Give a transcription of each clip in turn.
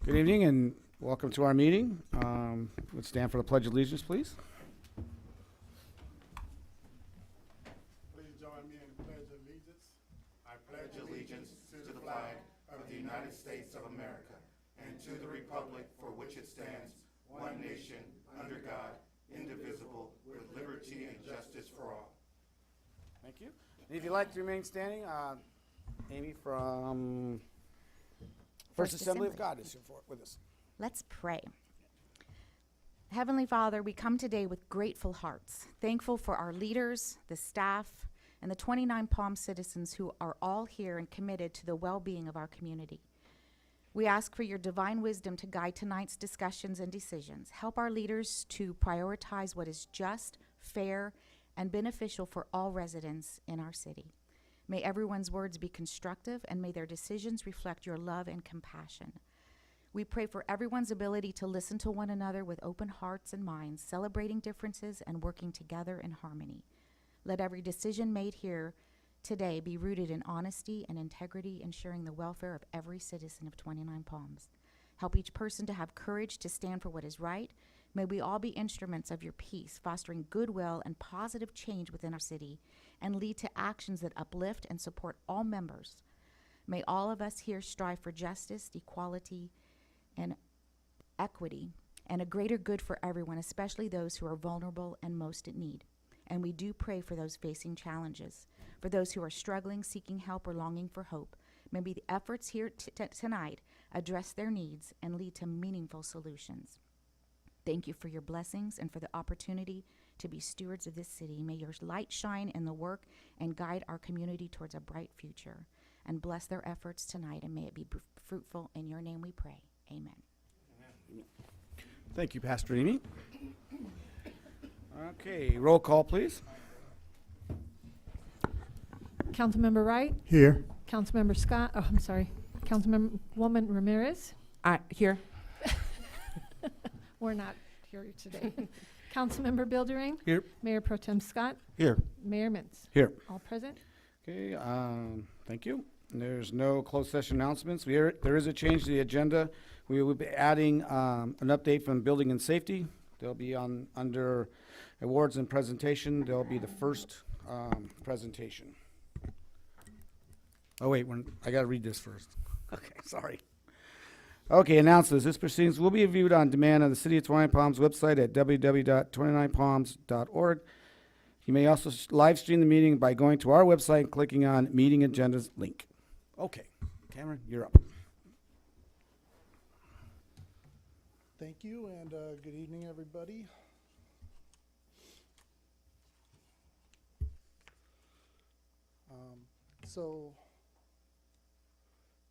Good evening and welcome to our meeting. Let's stand for the Pledge of Allegiance, please. Please join me in the Pledge of Allegiance. I pledge allegiance to the flag of the United States of America and to the republic for which it stands, one nation, under God, indivisible, with liberty and justice for all. Thank you. And if you'd like to remain standing, Amy from First Assembly of God is here with us. Let's pray. Heavenly Father, we come today with grateful hearts, thankful for our leaders, the staff, and the 29 Palm citizens who are all here and committed to the well-being of our community. We ask for your divine wisdom to guide tonight's discussions and decisions. Help our leaders to prioritize what is just, fair, and beneficial for all residents in our city. May everyone's words be constructive, and may their decisions reflect your love and compassion. We pray for everyone's ability to listen to one another with open hearts and minds, celebrating differences and working together in harmony. Let every decision made here today be rooted in honesty and integrity, ensuring the welfare of every citizen of 29 Palms. Help each person to have courage to stand for what is right. May we all be instruments of your peace, fostering goodwill and positive change within our city, and lead to actions that uplift and support all members. May all of us here strive for justice, equality, and equity, and a greater good for everyone, especially those who are vulnerable and most in need. And we do pray for those facing challenges, for those who are struggling, seeking help, or longing for hope. Maybe the efforts here tonight address their needs and lead to meaningful solutions. Thank you for your blessings and for the opportunity to be stewards of this city. May your light shine in the work and guide our community towards a bright future. And bless their efforts tonight, and may it be fruitful. In your name we pray. Amen. Thank you, Pastor Amy. Okay, roll call, please. Councilmember Wright, Here. Councilmember Scott, oh, I'm sorry, Councilmember Woman Ramirez. Here. We're not here today. Councilmember Bildering. Here. Mayor Pro Tem Scott. Here. Mayor Mintz. Here. All present. Okay, thank you. There's no closed session announcements. There is a change to the agenda. We will be adding an update from Building and Safety. They'll be under awards and presentation. They'll be the first presentation. Oh wait, I gotta read this first. Okay, sorry. Okay, announcements. This proceedings will be viewed on demand on the City of 29 Palms website at www.29palms.org. You may also live stream the meeting by going to our website and clicking on Meeting Agendas link. Okay, Cameron, you're up. Thank you, and good evening, everybody.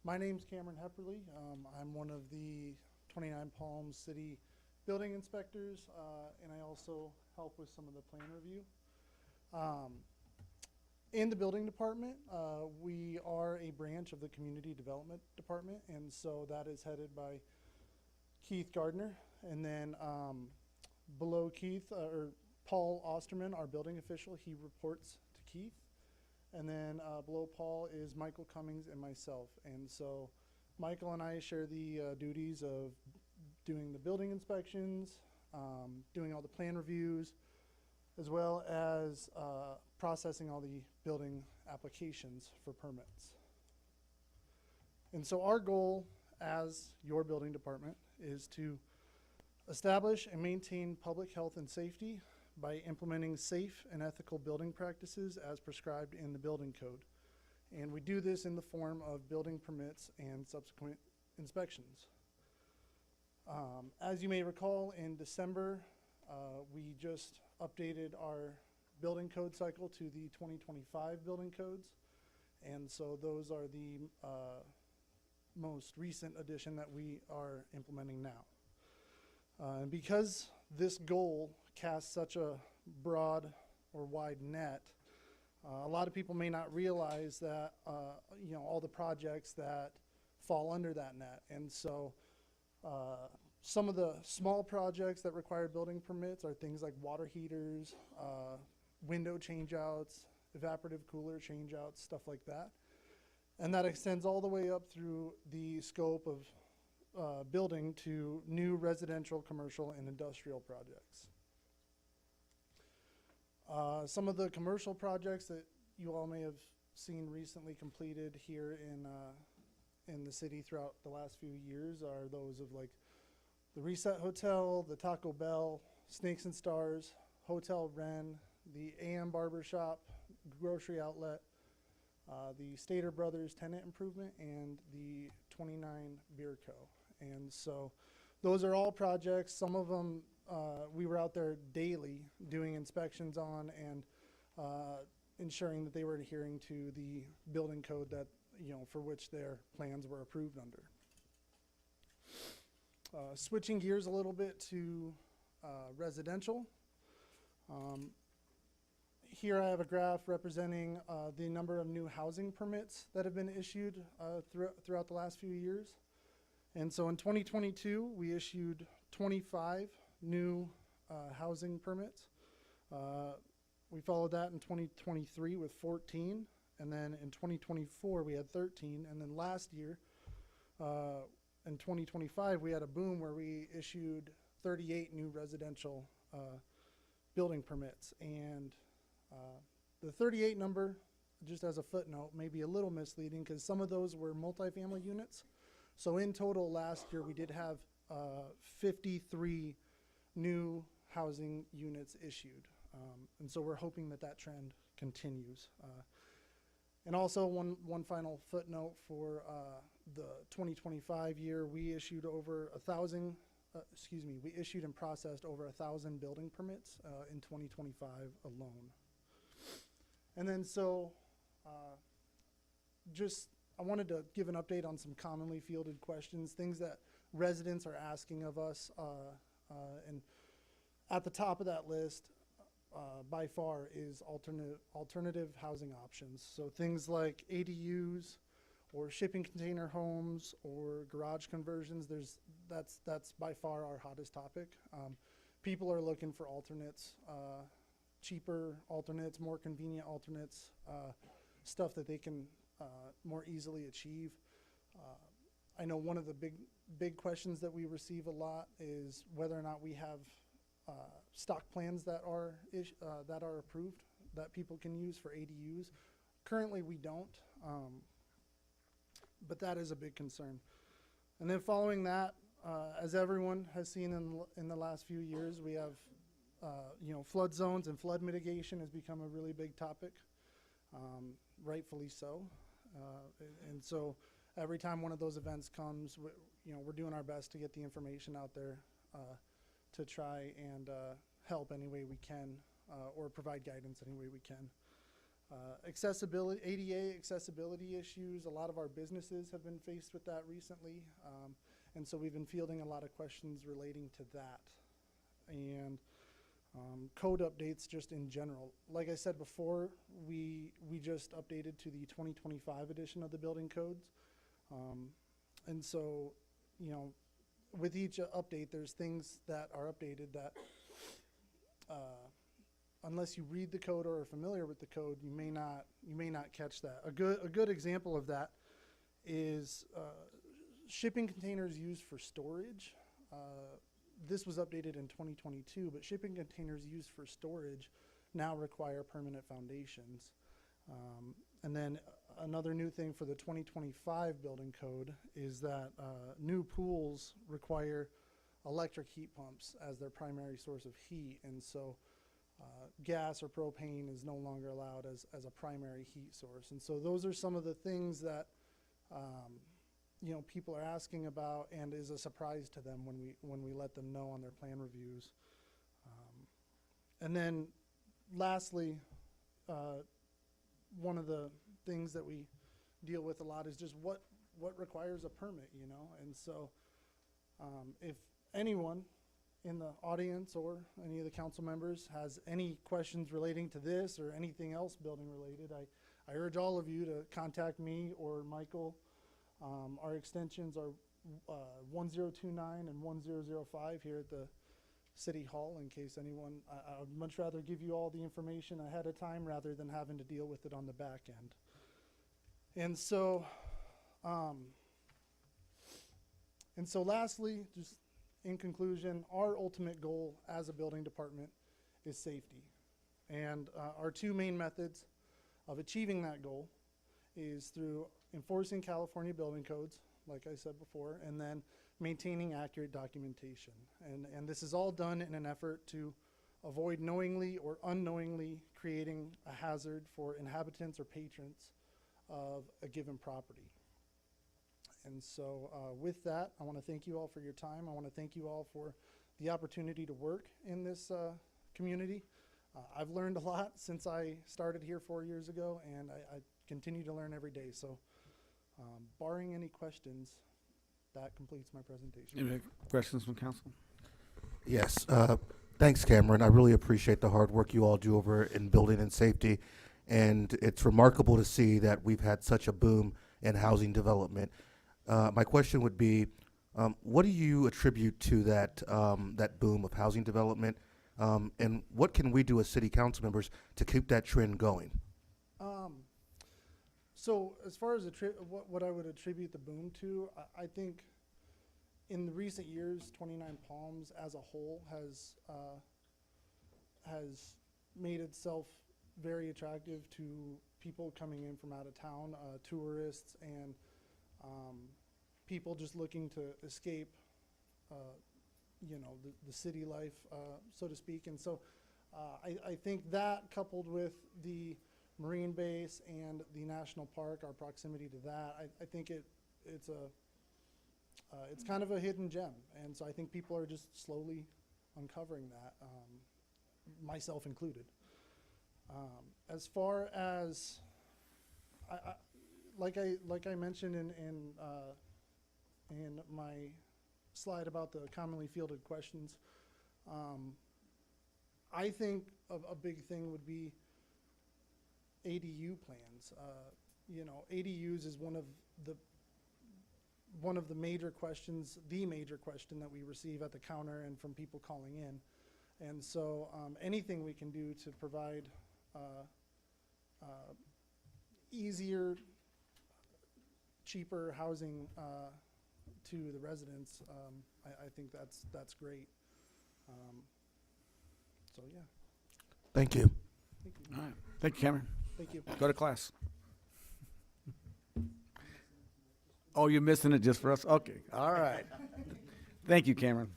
My name's Cameron Hepperly. I'm one of the 29 Palms City building inspectors, and I also help with some of the plan review. In the building department, we are a branch of the community development department, and so that is headed by Keith Gardner, and then below Keith, or Paul Osterman, our building official, he reports to Keith. And then below Paul is Michael Cummings and myself. And so Michael and I share the duties of doing the building inspections, doing all the plan reviews, as well as processing all the building applications for permits. And so our goal as your building department is to establish and maintain public health and safety by implementing safe and ethical building practices as prescribed in the building code. And we do this in the form of building permits and subsequent inspections. As you may recall, in December, we just updated our building code cycle to the 2025 building codes. And so those are the most recent addition that we are implementing now. And because this goal casts such a broad or wide net, a lot of people may not realize that, all the projects that fall under that net. And so some of the small projects that require building permits are things like water heaters, window changeouts, evaporative cooler changeouts, stuff like that. And that extends all the way up through the scope of building to new residential, commercial, and industrial projects. Some of the commercial projects that you all may have seen recently completed here in the city throughout the last few years are those of like the Reset Hotel, the Taco Bell, Snakes and Stars, Hotel Wren, the AM Barber Shop, Grocery Outlet, the Stater Brothers Tenant Improvement, and the 29 Beer Co. And so those are all projects. Some of them we were out there daily doing inspections on and ensuring that they were adhering to the building code that, you know, for which their plans were approved under. Switching gears a little bit to residential. Here I have a graph representing the number of new housing permits that have been issued throughout the last few years. And so in 2022, we issued 25 new housing permits. We followed that in 2023 with 14, and then in 2024 we had 13, and then last year in 2025 we had a boom where we issued 38 new residential building permits. And the 38 number, just as a footnote, may be a little misleading because some of those were multifamily units. So in total last year we did have 53 new housing units issued. And so we're hoping that that trend continues. And also one final footnote for the 2025 year, we issued over 1,000, we issued and processed over 1,000 building permits in 2025 alone. And then so I wanted to give an update on some commonly fielded questions, things that residents are asking of us. And at the top of that list, by far, is alternative housing options. So things like ADUs or shipping container homes or garage conversions, that's by far our hottest topic. People are looking for alternates, cheaper alternates, more convenient alternates, stuff that they can more easily achieve. I know one of the big questions that we receive a lot is whether or not we have stock plans that are approved that people can use for ADUs. Currently, we don't, but that is a big concern. And then following that, as everyone has seen in the last few years, we have flood zones, and flood mitigation has become a really big topic, rightfully so. And so every time one of those events comes, we're doing our best to get the information out there to try and help any way we can, or provide guidance any way we can. Accessibility, ADA accessibility issues, a lot of our businesses have been faced with that recently. And so we've been fielding a lot of questions relating to that. And code updates just in general. Like I said before, we just updated to the 2025 edition of the building codes. And so, with each update, there's things that are updated that unless you read the code or are familiar with the code, you may not catch that. A good example of that is shipping containers used for storage. This was updated in 2022, but shipping containers used for storage now require permanent foundations. And then another new thing for the 2025 building code is that new pools require electric heat pumps as their primary source of heat. And so gas or propane is no longer allowed as a primary heat source. And so those are some of the things that people are asking about, and is a surprise to them when we let them know on their plan reviews. And then lastly, one of the things that we deal with a lot is just what requires a permit, and so if anyone in the audience or any of the council members has any questions relating to this or anything else building related, I urge all of you to contact me or Michael. Our extensions are 1029 and 1005 here at the City Hall, in case anyone, I would much rather give you all the information ahead of time rather than having to deal with it on the back end. And so And so lastly, just in conclusion, our ultimate goal as a building department is safety. And our two main methods of achieving that goal is through enforcing California building codes, like I said before, and then maintaining accurate documentation. And this is all done in an effort to avoid knowingly or unknowingly creating a hazard for inhabitants or patrons of a given property. And so with that, I want to thank you all for your time. I want to thank you all for the opportunity to work in this community. I've learned a lot since I started here 4 years ago, and I continue to learn every day. So barring any questions, that completes my presentation. Any questions from council? Yes, thanks, Cameron. I really appreciate the hard work you all do over in building and safety. And it's remarkable to see that we've had such a boom in housing development. My question would be, what do you attribute to that, that boom of housing development? And what can we do as city council members to keep that trend going? So as far as what I would attribute the boom to, I think in the recent years, 29 Palms as a whole has made itself very attractive to people coming in from out of town, tourists, and people just looking to escape, you know, the city life, so to speak. And so I think that, coupled with the Marine base and the national park, our proximity to that, I think it's kind of a hidden gem. And so I think people are just slowly uncovering that, myself included. As far as like I mentioned in my slide about the commonly fielded questions, I think a big thing would be ADU plans. You know, ADUs is one of the major questions, the major question that we receive at the counter and from people calling in. And so anything we can do to provide easier, cheaper housing to the residents, I think that's great. So yeah, Thank you. thank you. All right. Thank you, Cameron. Thank you. Go to class. Oh, you're missing it just for us? Okay. All right. Thank you, Cameron.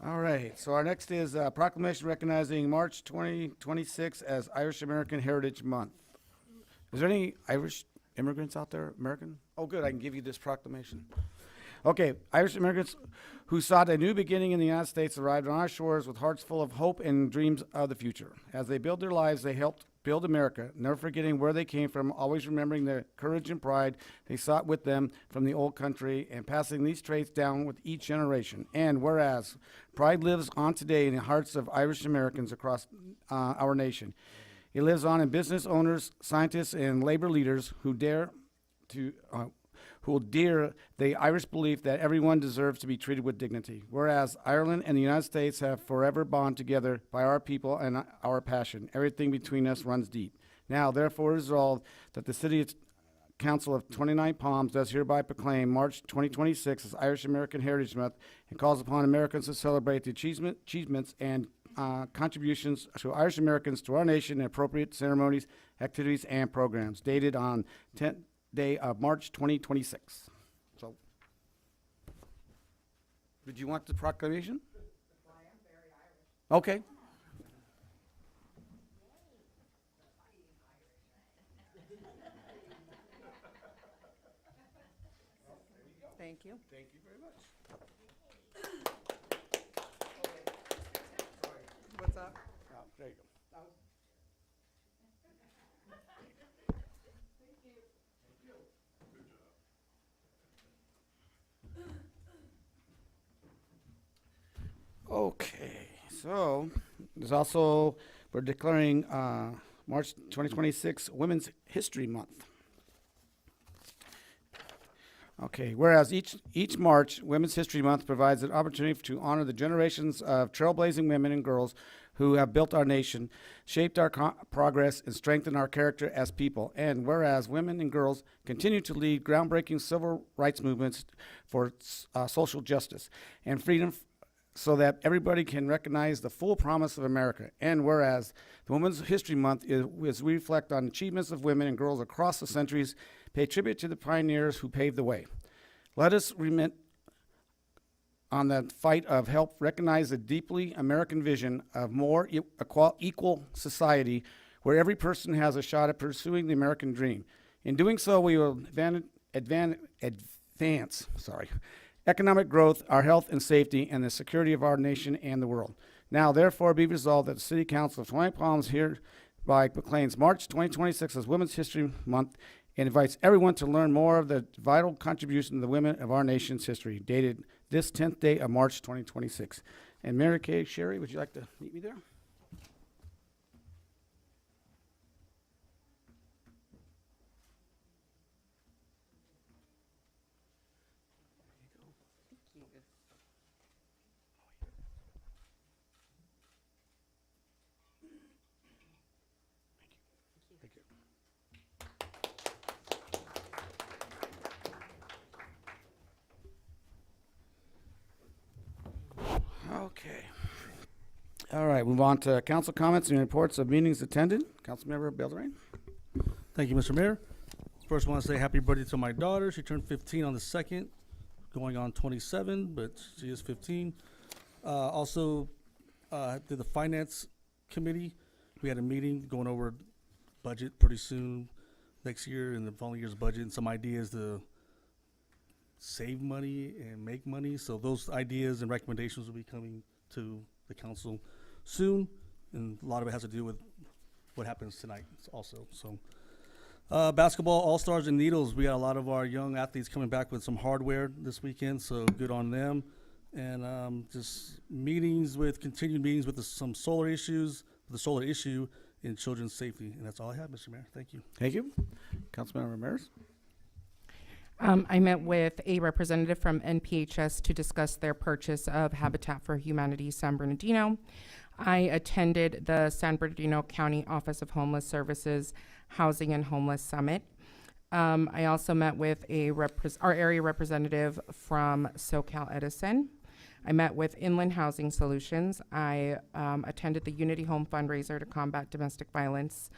All right. So our next is a proclamation recognizing March 2026 as Irish American Heritage Month. Is there any Irish immigrants out there? American? Oh, good. I can give you this proclamation. Okay. Irish immigrants who sought a new beginning in the United States arrived on our shores with hearts full of hope and dreams of the future. As they build their lives, they helped build America, never forgetting where they came from, always remembering the courage and pride they sought with them from the old country, and passing these traits down with each generation. And whereas pride lives on today in the hearts of Irish Americans across our nation, it lives on in business owners, scientists, and labor leaders who dare the Irish belief that everyone deserves to be treated with dignity. Whereas Ireland and the United States have forever bonded together by our people and our passion. Everything between us runs deep. Now, therefore, resolved that the City Council of 29 Palms does hereby proclaim March 2026 as Irish American Heritage Month and calls upon Americans to celebrate the achievements and contributions to Irish Americans to our nation in appropriate ceremonies, activities, and programs. Dated on 10th day of March 2026. So, did you want the proclamation? Well, I am very Irish. Okay. Thank you. Thank you very much. What's up? Oh, there you go. Okay, so there's also, we're declaring March 2026 Women's History Month. Okay, whereas each March, Women's History Month provides an opportunity to honor the generations of trailblazing women and girls who have built our nation, shaped our progress, and strengthened our character as people. And whereas women and girls continue to lead groundbreaking civil rights movements for social justice and freedom so that everybody can recognize the full promise of America. And whereas the Women's History Month is we reflect on achievements of women and girls across the centuries, pay tribute to the pioneers who paved the way. Let us remit on the fight of help recognize the deeply American vision of more equal society where every person has a shot at pursuing the American dream. In doing so, we will advance economic growth, our health and safety, and the security of our nation and the world. Now, therefore, be resolved that the City Council of 20 Palms hereby proclaims March 2026 as Women's History Month and invites everyone to learn more of the vital contribution of the women of our nation's history, dated this 10th day of March 2026. And Mary Kay, Sherry, would you like to meet me there? Okay. All right, move on to council comments and reports of meetings attended. Councilmember Beltran. Thank you, Mr. Mayor. First, I want to say happy birthday to my daughter. She turned 15 on the 2nd, going on 27, but she is 15. Also, did the Finance Committee. We had a meeting going over budget pretty soon next year and the following year's budget and some ideas to save money and make money. So those ideas and recommendations will be coming to the council soon. And a lot of it has to do with what happens tonight also. So basketball all-stars and needles. We got a lot of our young athletes coming back with some hardware this weekend. So good on them. And just continued meetings with some solar issues, the solar issue in children's safety. And that's all I have, Mr. Mayor. Thank you. Thank you. Councilmember Ramirez. I met with a representative from NPHS to discuss their purchase of Habitat for Humanity San Bernardino. I attended the San Bernardino County Office of Homeless Services Housing and Homeless Summit. I also met with our area representative from SoCal Edison. I met with Inland Housing Solutions. I attended the Unity Home fundraiser to combat domestic violence,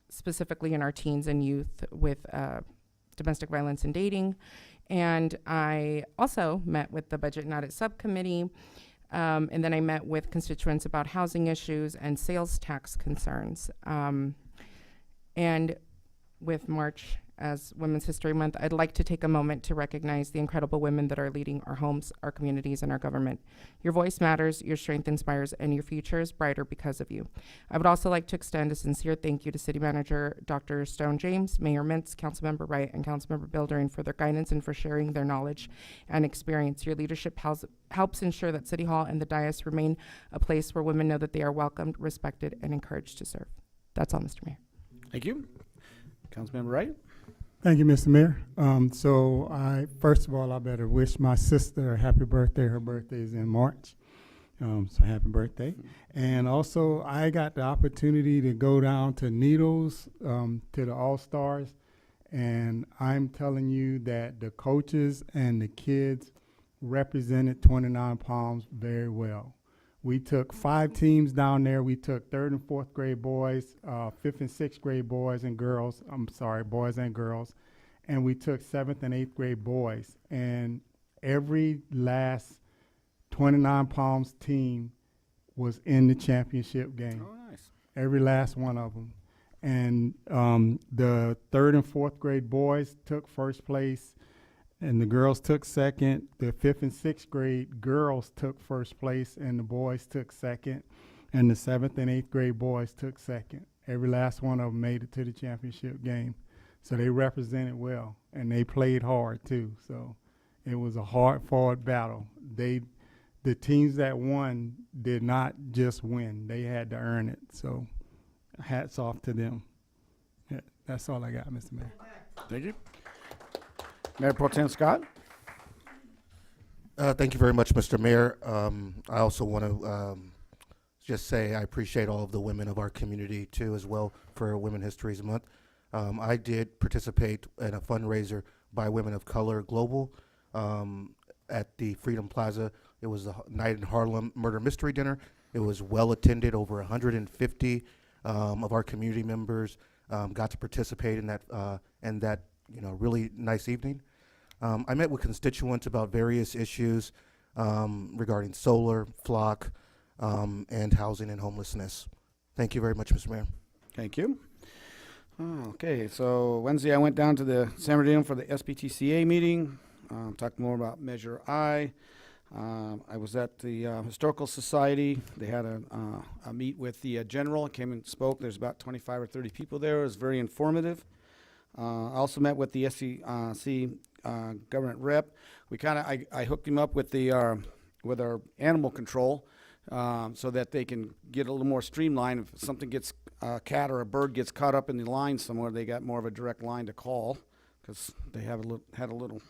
specifically in our teens and youth with domestic violence and dating. And I also met with the Budget and Audit Subcommittee. And then I met with constituents about housing issues and sales tax concerns. And with March as Women's History Month, I'd like to take a moment to recognize the incredible women that are leading our homes, our communities, and our government. Your voice matters, your strength inspires, and your future is brighter because of you. I would also like to extend a sincere thank you to City Manager Dr. Stone James, Mayor Mintz, Councilmember Wright, and Councilmember Bildering for their guidance and for sharing their knowledge and experience. Your leadership helps ensure that City Hall and the dais remain a place where women know that they are welcomed, respected, and encouraged to serve. That's all, Mr. Mayor. Thank you. Councilmember Wright. Thank you, Mr. Mayor. First of all, I better wish my sister a happy birthday. Her birthday is in March. So happy birthday. And also, I got the opportunity to go down to Needles, to the All-Stars. And I'm telling you that the coaches and the kids represented 29 Palms very well. We took 5 teams down there. We took 3rd and 4th grade boys, 5th and 6th grade boys and girls. Boys and girls. And we took 7th and 8th grade boys. And every last 29 Palms team was in the championship game. Oh, nice. Every last one of them. And the 3rd and 4th grade boys took first place. And the girls took second. The 5th and 6th grade girls took first place, and the boys took second. And the 7th and 8th grade boys took second. Every last one of them made it to the championship game. So they represented well, and they played hard too. So it was a hard-fought battle. The teams that won did not just win; they had to earn it. So hats off to them. Yeah, that's all I got, Mr. Mayor. Thank you. Mayor Pro Tem Scott. Thank you very much, Mr. Mayor. I also want to just say I appreciate all of the women of our community too as well for Women History Month. I did participate in a fundraiser by Women of Color Global at the Freedom Plaza. It was the Night in Harlem Murder Mystery Dinner. It was well attended. Over 150 of our community members got to participate in that really nice evening. I met with constituents about various issues regarding solar, flock, and housing and homelessness. Thank you very much, Mr. Mayor. Thank you. Okay, so Wednesday I went down to the San Bernardino for the SBTCA meeting, talked more about Measure I. I was at the Historical Society. They had a meet with the general, came and spoke. There's about 25 or 30 people there. It was very informative. I also met with the SCC government rep. I hooked him up with with our animal control so that they can get a little more streamlined. If something gets, a cat or a bird gets caught up in the line somewhere, they got more of a direct line to call because they had a little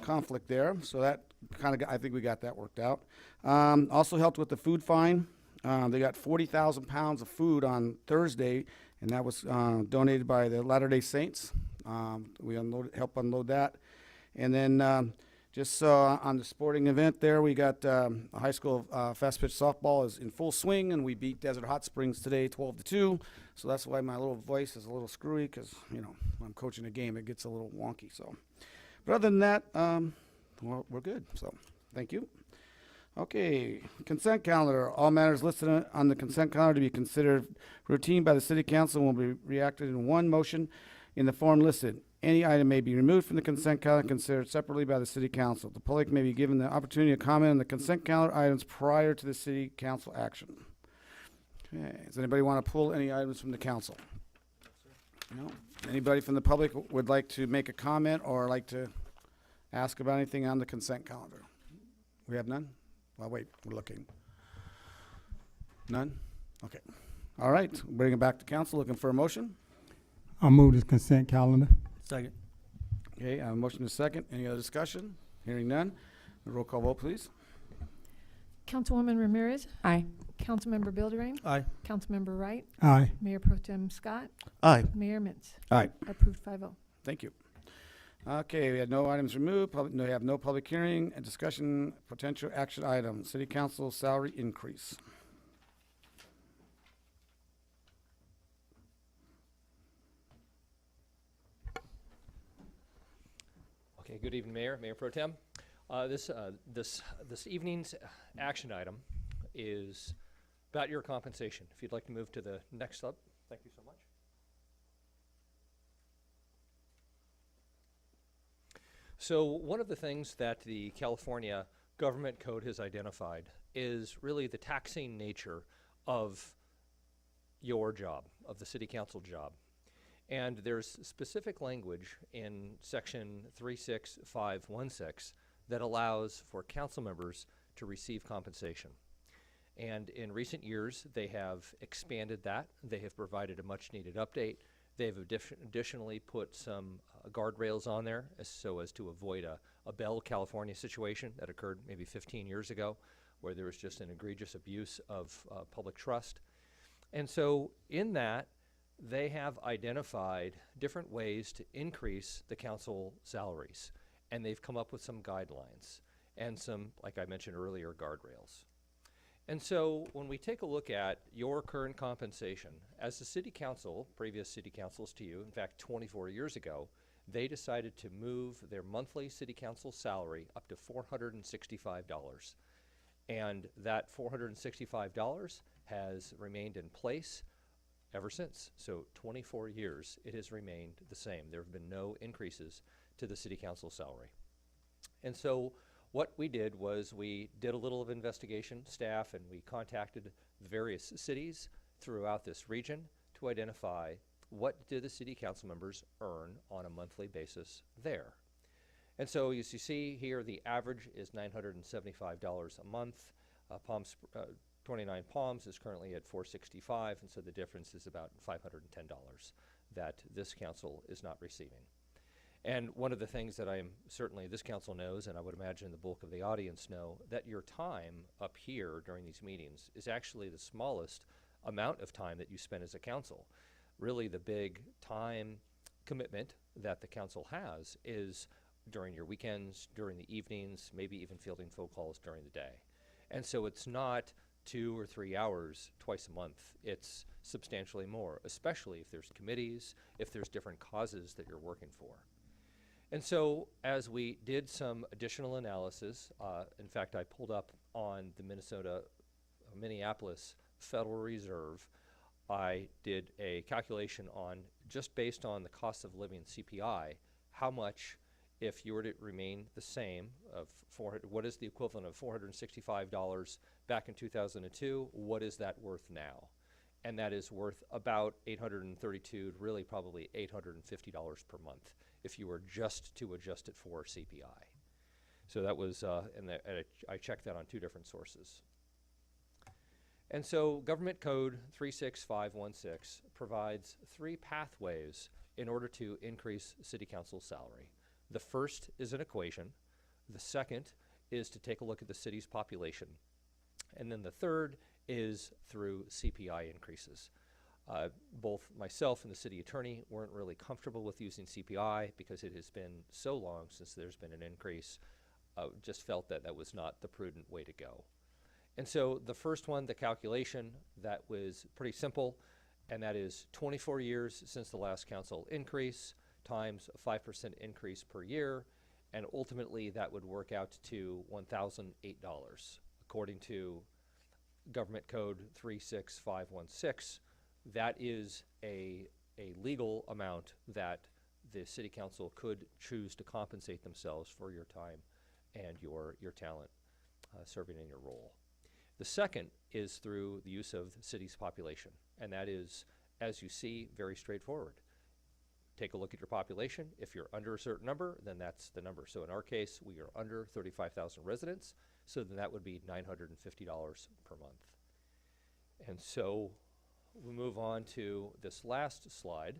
conflict there. So that I think we got that worked out. Also helped with the food fine. They got 40,000 pounds of food on Thursday, and that was donated by the Latter-day Saints. We helped unload that. And then on the sporting event there, we got high school fast pitch softball is in full swing, and we beat Desert Hot Springs today 12-2. So that's why my little voice is a little screwy, because when I'm coaching a game, it gets a little wonky. So, but other than that, we're good. So thank you. Okay, consent calendar. All matters listed on the consent calendar to be considered routine by the City Council will be reacted in one motion in the form listed. Any item may be removed from the consent calendar and considered separately by the City Council. The public may be given the opportunity to comment on the consent calendar items prior to the City Council action. Okay, does anybody want to pull any items from the council? No? Anybody from the public would like to make a comment or like to ask about anything on the consent calendar? We have none? Well, wait, we're looking. None? Okay. All right, bring it back to council. Looking for a motion? I'll move this consent calendar. Second. Okay, I have a motion and a second. Any other discussion? Hearing none. Roll call vote, please. Councilwoman Ramirez, Aye. Councilmember Bilderrain, Aye. Councilmember Wright, Aye. Mayor Pro Tem Scott, Aye. Mayor Mintz. Aye. Approved 5-0. Thank you. Okay, we had no items removed. We have no public hearing. A discussion, potential action item, City Council salary increase. Okay, good evening, Mayor, Mayor Pro Tem. This evening's action item is about your compensation. If you'd like to move to the next slide, thank you so much. So one of the things that the California Government Code has identified is really the taxing nature of your job, of the City Council job. And there's specific language in section 36516 that allows for council members to receive compensation. And in recent years, they have expanded that. They have provided a much needed update. They've additionally put some guardrails on there so as to avoid a Bell, California situation that occurred maybe 15 years ago, where there was just an egregious abuse of public trust. And so in that, they have identified different ways to increase the council salaries, and they've come up with some guidelines and some, like I mentioned earlier, guardrails. And so when we take a look at your current compensation, as the City Council, previous City Councils to you, in fact 24 years ago, they decided to move their monthly City Council salary up to $465. And that $465 has remained in place ever since. So 24 years, it has remained the same. There have been no increases to the City Council salary. And so what we did was we did a little of investigation, staff, and we contacted the various cities throughout this region to identify what do the City Council members earn on a monthly basis there. And so as you see here, the average is $975 a month. 29 Palms is currently at $465, and so the difference is about $510 that this council is not receiving. And one of the things that I'm certainly this council knows, and I would imagine the bulk of the audience know, that your time up here during these meetings is actually the smallest amount of time that you spend as a council. Really, the big time commitment that the council has is during your weekends, during the evenings, maybe even fielding phone calls during the day. And so it's not 2 or 3 hours twice a month. It's substantially more, especially if there's committees, if there's different causes that you're working for. And so as we did some additional analysis, in fact, I pulled up on the Minneapolis Federal Reserve, I did a calculation on, just based on the cost of living CPI, how much, if you were to remain the same, what is the equivalent of $465 back in 2002, what is that worth now? And that is worth about $832, really probably $850 per month, if you were just to adjust it for CPI. So that was, I checked that on 2 different sources. And so Government Code 36516 provides 3 pathways in order to increase city council salary. The first is an equation. The second is to take a look at the city's population. And then the third is through CPI increases. Both myself and the city attorney weren't really comfortable with using CPI because it has been so long since there's been an increase. Just felt that that was not the prudent way to go. And so the first one, the calculation, that was pretty simple, and that is 24 years since the last council increase times a 5% increase per year, and ultimately that would work out to $1,008, according to Government Code 36516. That is a legal amount that the city council could choose to compensate themselves for your time and your talent serving in your role. The second is through the use of the city's population, and that is, as you see, very straightforward. Take a look at your population. If you're under a certain number, then that's the number. So in our case, we are under 35,000 residents, so then that would be $950 per month. And so we move on to this last slide.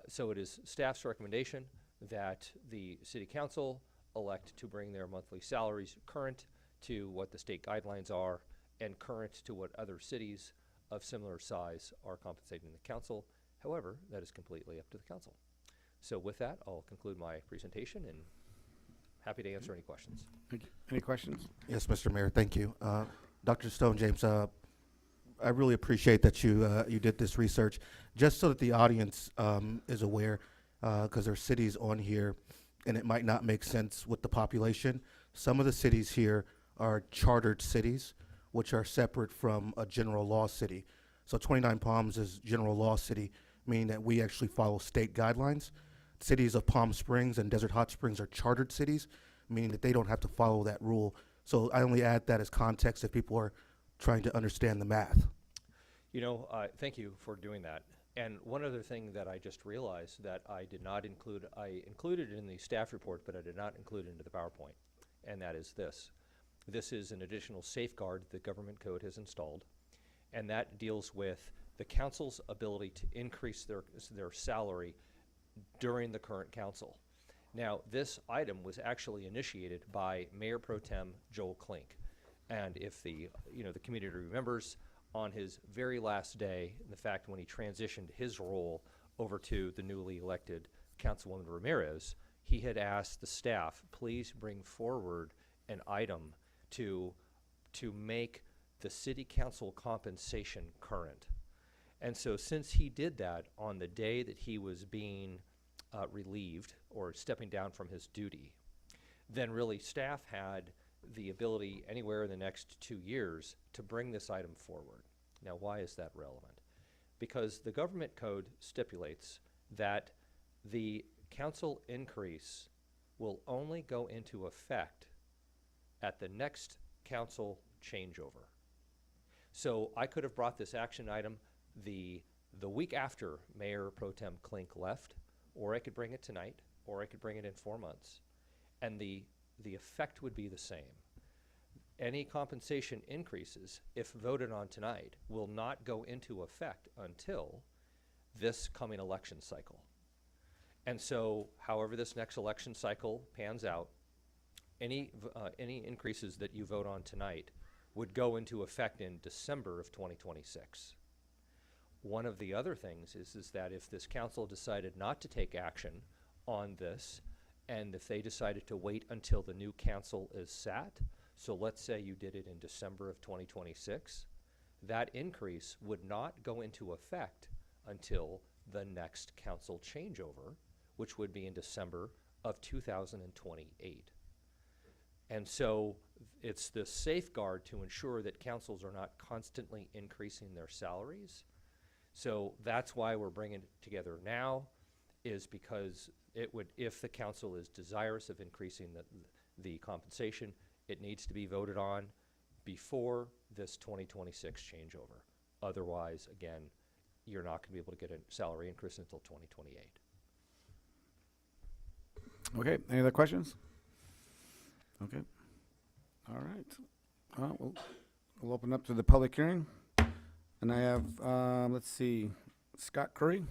So it is staff's recommendation that the city council elect to bring their monthly salaries current to what the state guidelines are and current to what other cities of similar size are compensating the council. However, that is completely up to the council. So with that, I'll conclude my presentation and happy to answer any questions. Thank you. Any questions? Yes, Mr. Mayor, thank you. Dr. Stone James, I really appreciate that you did this research. Just so that the audience is aware, because there are cities on here, and it might not make sense with the population. Some of the cities here are chartered cities, which are separate from a general law city. So 29 Palms is general law city, meaning that we actually follow state guidelines. Cities of Palm Springs and Desert Hot Springs are chartered cities, meaning that they don't have to follow that rule. So I only add that as context if people are trying to understand the math. You know, thank you for doing that. And one other thing that I just realized that I did not include, I included it in the staff report, but I did not include it into the PowerPoint, and that is this. This is an additional safeguard the government code has installed, and that deals with the council's ability to increase their salary during the current council. Now, this item was actually initiated by Mayor Pro Tem Joel Klink, and if the community remembers, on his very last day, in fact, when he transitioned his role over to the newly elected Councilwoman Ramirez, he had asked the staff, please bring forward an item to make the city council compensation current. And so since he did that on the day that he was being relieved or stepping down from his duty, then really staff had the ability anywhere in the next 2 years to bring this item forward. Now, why is that relevant? Because the government code stipulates that the council increase will only go into effect at the next council changeover. So I could have brought this action item the week after Mayor Pro Tem Klink left, or I could bring it tonight, or I could bring it in 4 months, and the effect would be the same. Any compensation increases, if voted on tonight, will not go into effect until this coming election cycle. And so, however this next election cycle pans out, any increases that you vote on tonight would go into effect in December of 2026. One of the other things is that if this council decided not to take action on this, and if they decided to wait until the new council is sat, so let's say you did it in December of 2026, that increase would not go into effect until the next council changeover, which would be in December of 2028. And so it's the safeguard to ensure that councils are not constantly increasing their salaries. So that's why we're bringing it together now, is because it would, if the council is desirous of increasing the compensation, it needs to be voted on before this 2026 changeover. Otherwise, again, you're not gonna be able to get a salary increase until 2028. Okay, any other questions? Okay, all right. We'll open up to the public hearing. And I have, let's see, Scott Curry.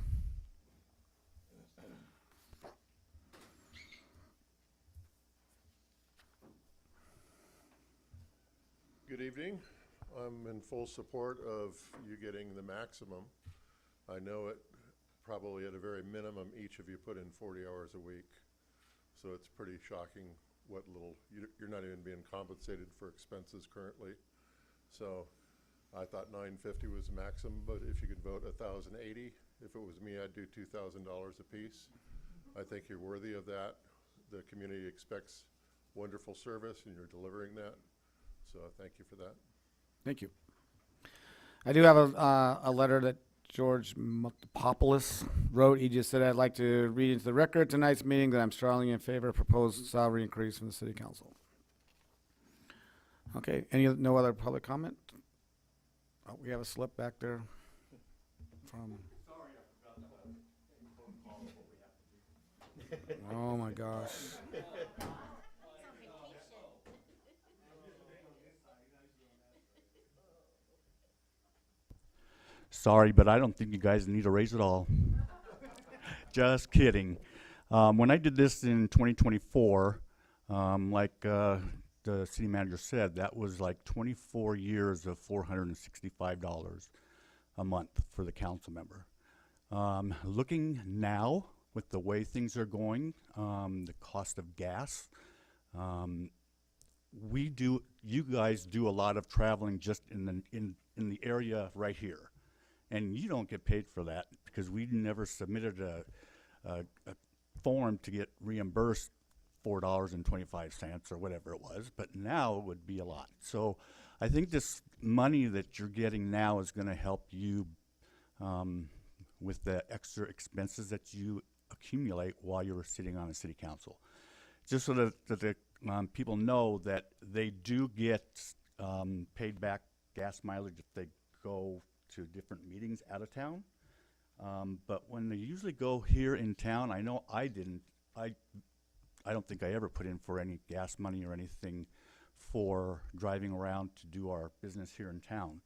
Good evening. I'm in full support of you getting the maximum. I know it probably at a very minimum, each of you put in 40 hours a week. So it's pretty shocking what little, you're not even being compensated for expenses currently. So I thought $950 was the maximum, but if you could vote $1,080, if it was me, I'd do $2,000 a piece. I think you're worthy of that. The community expects wonderful service and you're delivering that. So thank you for that. Thank you. I do have a letter that George Motopoulos wrote. He just said, I'd like to read into the record tonight's meeting that I'm strongly in favor of proposed salary increase from the city council. Okay, no other public comment? Oh, we have a slip back there from. Sorry, I forgot that. Oh my gosh. Sorry, but I don't think you guys need a raise at all. Just kidding. When I did this in 2024, like the city manager said, that was like 24 years of $465 a month for the council member. Looking now with the way things are going, the cost of gas, you guys do a lot of traveling just in the area right here. And you don't get paid for that because we never submitted a form to get reimbursed $4.25 or whatever it was, but now it would be a lot. So I think this money that you're getting now is going to help you with the extra expenses that you accumulate while you're sitting on a city council. Just so that the people know that they do get paid back gas mileage if they go to different meetings out of town. But when they usually go here in town, I know I didn't. I don't think I ever put in for any gas money or anything for driving around to do our business here in town.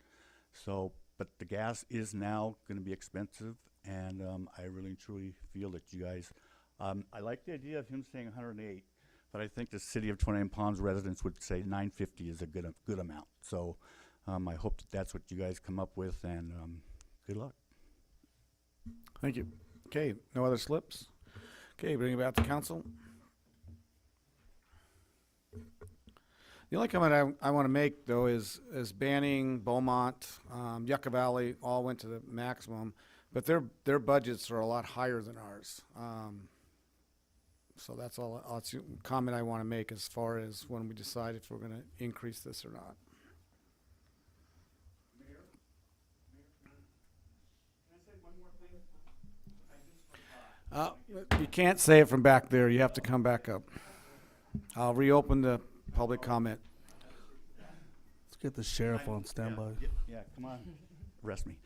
So, but the gas is now going to be expensive, and I really and truly feel that you guys, I like the idea of him saying 108, but I think the city of 29 Palms residents would say 950 is a good amount. So I hope that that's what you guys come up with, and good luck. Thank you. Okay, no other slips? Okay, bring it back to council. The only comment I want to make, though, is Banning, Beaumont, Yucca Valley all went to the maximum, but their budgets are a lot higher than ours. So that's a comment I want to make as far as when we decide if we're going to increase this or not. You can't say it from back there. You have to come back up. I'll reopen the public comment. Let's get the sheriff on standby. Yeah, come on. Arrest me.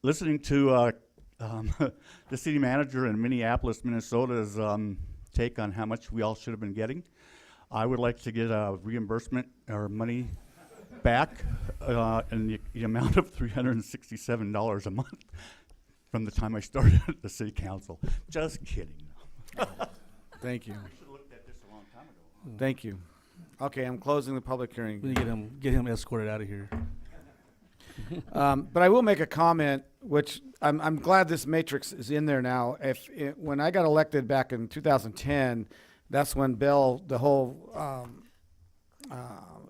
Listening to the city manager in Minneapolis, Minnesota's take on how much we all should have been getting, I would like to get a reimbursement or money back in the amount of $367 a month. from the time I started at the city council. Just kidding. Thank you. Should have looked at this a long time ago. Thank you. Okay, I'm closing the public hearing. We need to get him escorted out of here. But I will make a comment, which I'm glad this matrix is in there now. When I got elected back in 2010, that's when the whole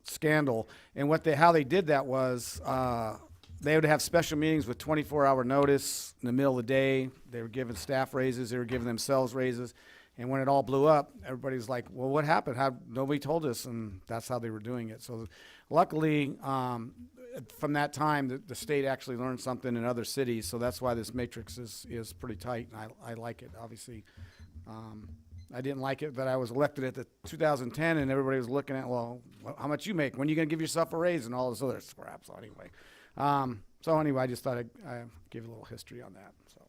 scandal, and how they did that was they would have special meetings with 24-hour notice in the middle of the day. They were giving staff raises, they were giving themselves raises, and when it all blew up, everybody's like, "Well, what happened? Nobody told us," and that's how they were doing it. So, luckily, from that time, the state actually learned something in other cities. So that's why this matrix is pretty tight, and I like it. Obviously, I didn't like it that I was elected at the 2010, and everybody was looking at, well, how much you make? When are you going to give yourself a raise? And all this other crap. So anyway, I just thought I'd give a little history on that. So,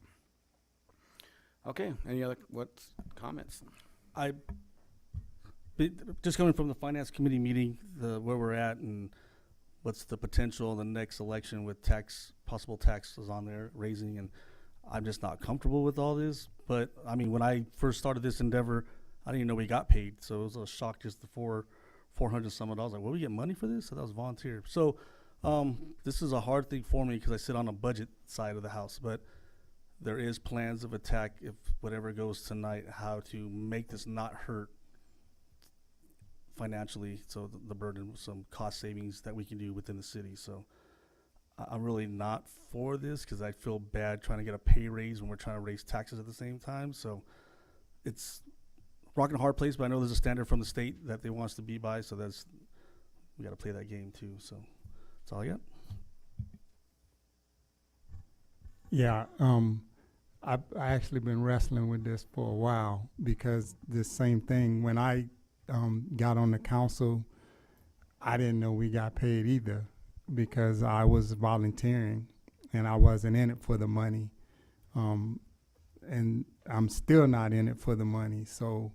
okay, any other comments? Just coming from the finance committee meeting, where we're at and what's the potential in the next election with possible taxes on there raising, and I'm just not comfortable with all this. But I mean, when I first started this endeavor, I didn't even know we got paid, so it was a shock just the $400 some odd. I was like, "Well, we get money for this?" So that was volunteer. So this is a hard thing for me because I sit on a budget side of the house, but there is plans of attack if whatever goes tonight, how to make this not hurt financially, so the burden, some cost savings that we can do within the city. So I'm really not for this because I feel bad trying to get a pay raise when we're trying to raise taxes at the same time. So it's rock and a hard place, but I know there's a standard from the state that they want us to be by, so we got to play that game too. So that's all I got. Yeah, I've actually been wrestling with this for a while because this same thing, when I got on the council, I didn't know we got paid either because I was volunteering and I wasn't in it for the money. And I'm still not in it for the money. So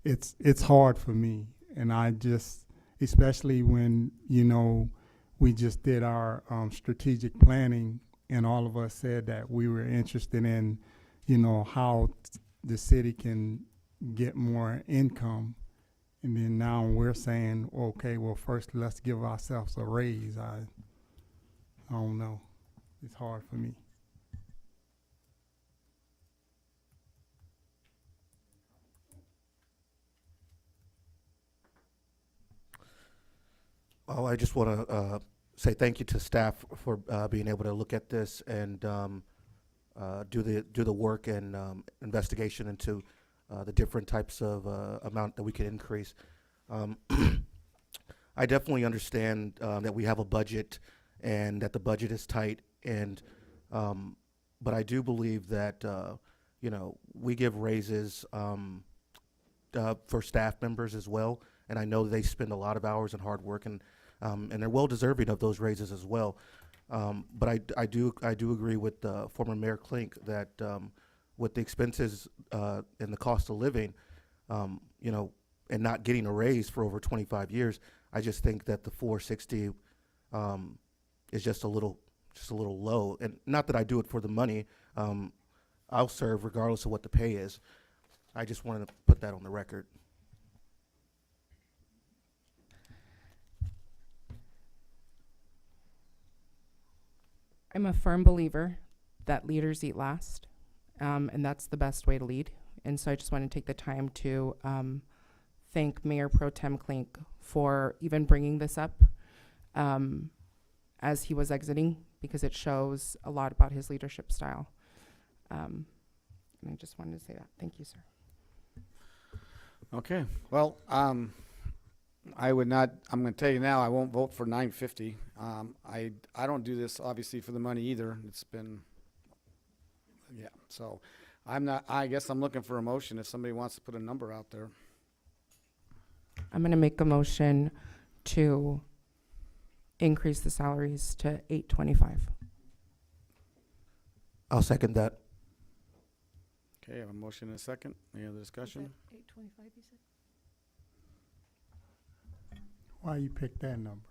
it's hard for me. And I just, especially when, we just did our strategic planning and all of us said that we were interested in, how the city can get more income. And then now we're saying, okay, well, first let's give ourselves a raise. I don't know. It's hard for me. Oh, I just want to say thank you to staff for being able to look at this and do the work and investigation into the different types of amount that we can increase. I definitely understand that we have a budget and that the budget is tight, and but I do believe that we give raises for staff members as well, and I know they spend a lot of hours and hard work, and they're well deserving of those raises as well. But I do agree with former Mayor Klink that with the expenses and the cost of living, and not getting a raise for over 25 years, I just think that the 460 is just a little low. And not that I do it for the money. I'll serve regardless of what the pay is. I just wanted to put that on the record. I'm a firm believer that leaders eat last, and that's the best way to lead. And so I just want to take the time to thank Mayor Pro Tem Klink for even bringing this up as he was exiting, because it shows a lot about his leadership style. And I just wanted to say that. Thank you, sir. Okay, well, I would not, I'm going to tell you now, I won't vote for 950. I don't do this obviously for the money either. It's been, yeah, so I guess I'm looking for a motion if somebody wants to put a number out there. I'm going to make a motion to increase the salaries to $825. I'll second that. Okay, I have a motion and a second. Any other discussion? 825, you said? Why you pick that number?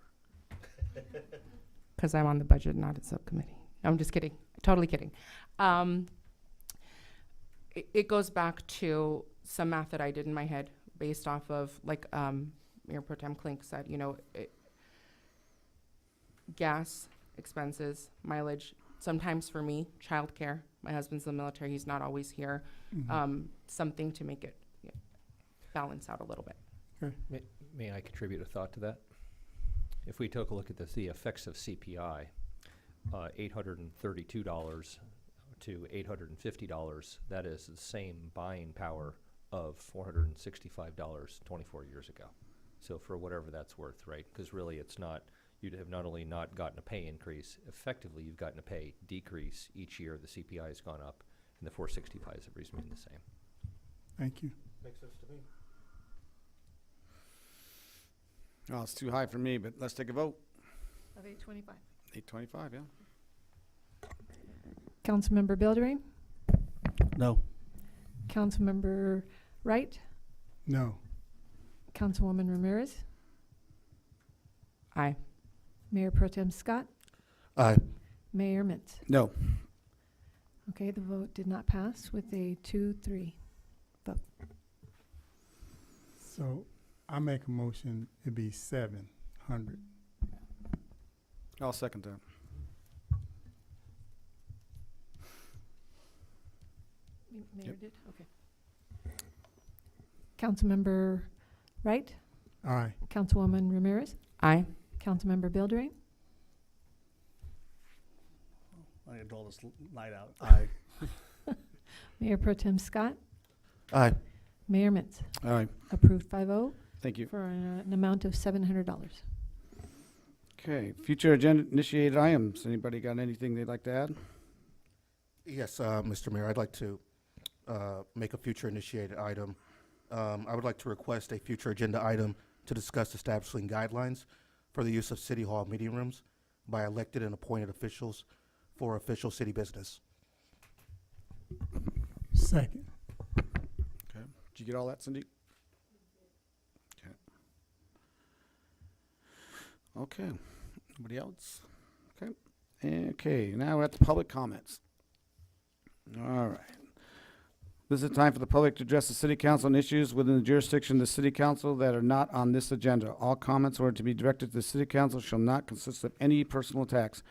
Because I'm on the budget, not a subcommittee. No, I'm just kidding. Totally kidding. It goes back to some math that I did in my head based off of, like, Mayor Pro Tem Klink said, you know, gas expenses, mileage, sometimes for me, childcare. My husband's in the military, he's not always here. Something to make it balance out a little bit. May I contribute a thought to that? If we took a look at the effects of CPI, $832 to $850, that is the same buying power of $465 24 years ago. So for whatever that's worth, right? Because really it's not, you'd have not only not gotten a pay increase, effectively you've gotten a pay decrease each year. The CPI has gone up and the 465s have remained the same. Thank you. Makes sense to me. Well, it's too high for me, but let's take a vote. Of 825. 825, yeah. Councilmember Bilderine, No. Councilmember Wright, No. Councilwoman Ramirez, Aye. Mayor Pro Tem Scott, Aye. Mayor Mintz. No. Okay, the vote did not pass with a 2-3 vote. So I make a motion, it'd be 700. I'll second that. Mayor Yep. did, okay. Councilmember Wright, Aye. Councilwoman Ramirez, Aye. Councilmember Bilderine, I need to draw this light out. Aye. Mayor Pro Tem Scott, Aye. Mayor Mintz. All right, Approved 5-0 thank you. for an amount of $700. Okay, future agenda initiated items. Anybody got anything they'd like to add? Yes, Mr. Mayor, I'd like to make a future initiated item. I would like to request a future agenda item to discuss establishing guidelines for the use of City Hall meeting rooms by elected and appointed officials for official city business. Second. Okay. Did you get all that, Cindy? Okay. Okay. Nobody else? Okay. Okay, now we're at the public comments. All right. This is time for the public to address the city council on issues within the jurisdiction of the city council that are not on this agenda. All comments are to be directed to the city council shall not consist of any personal attacks.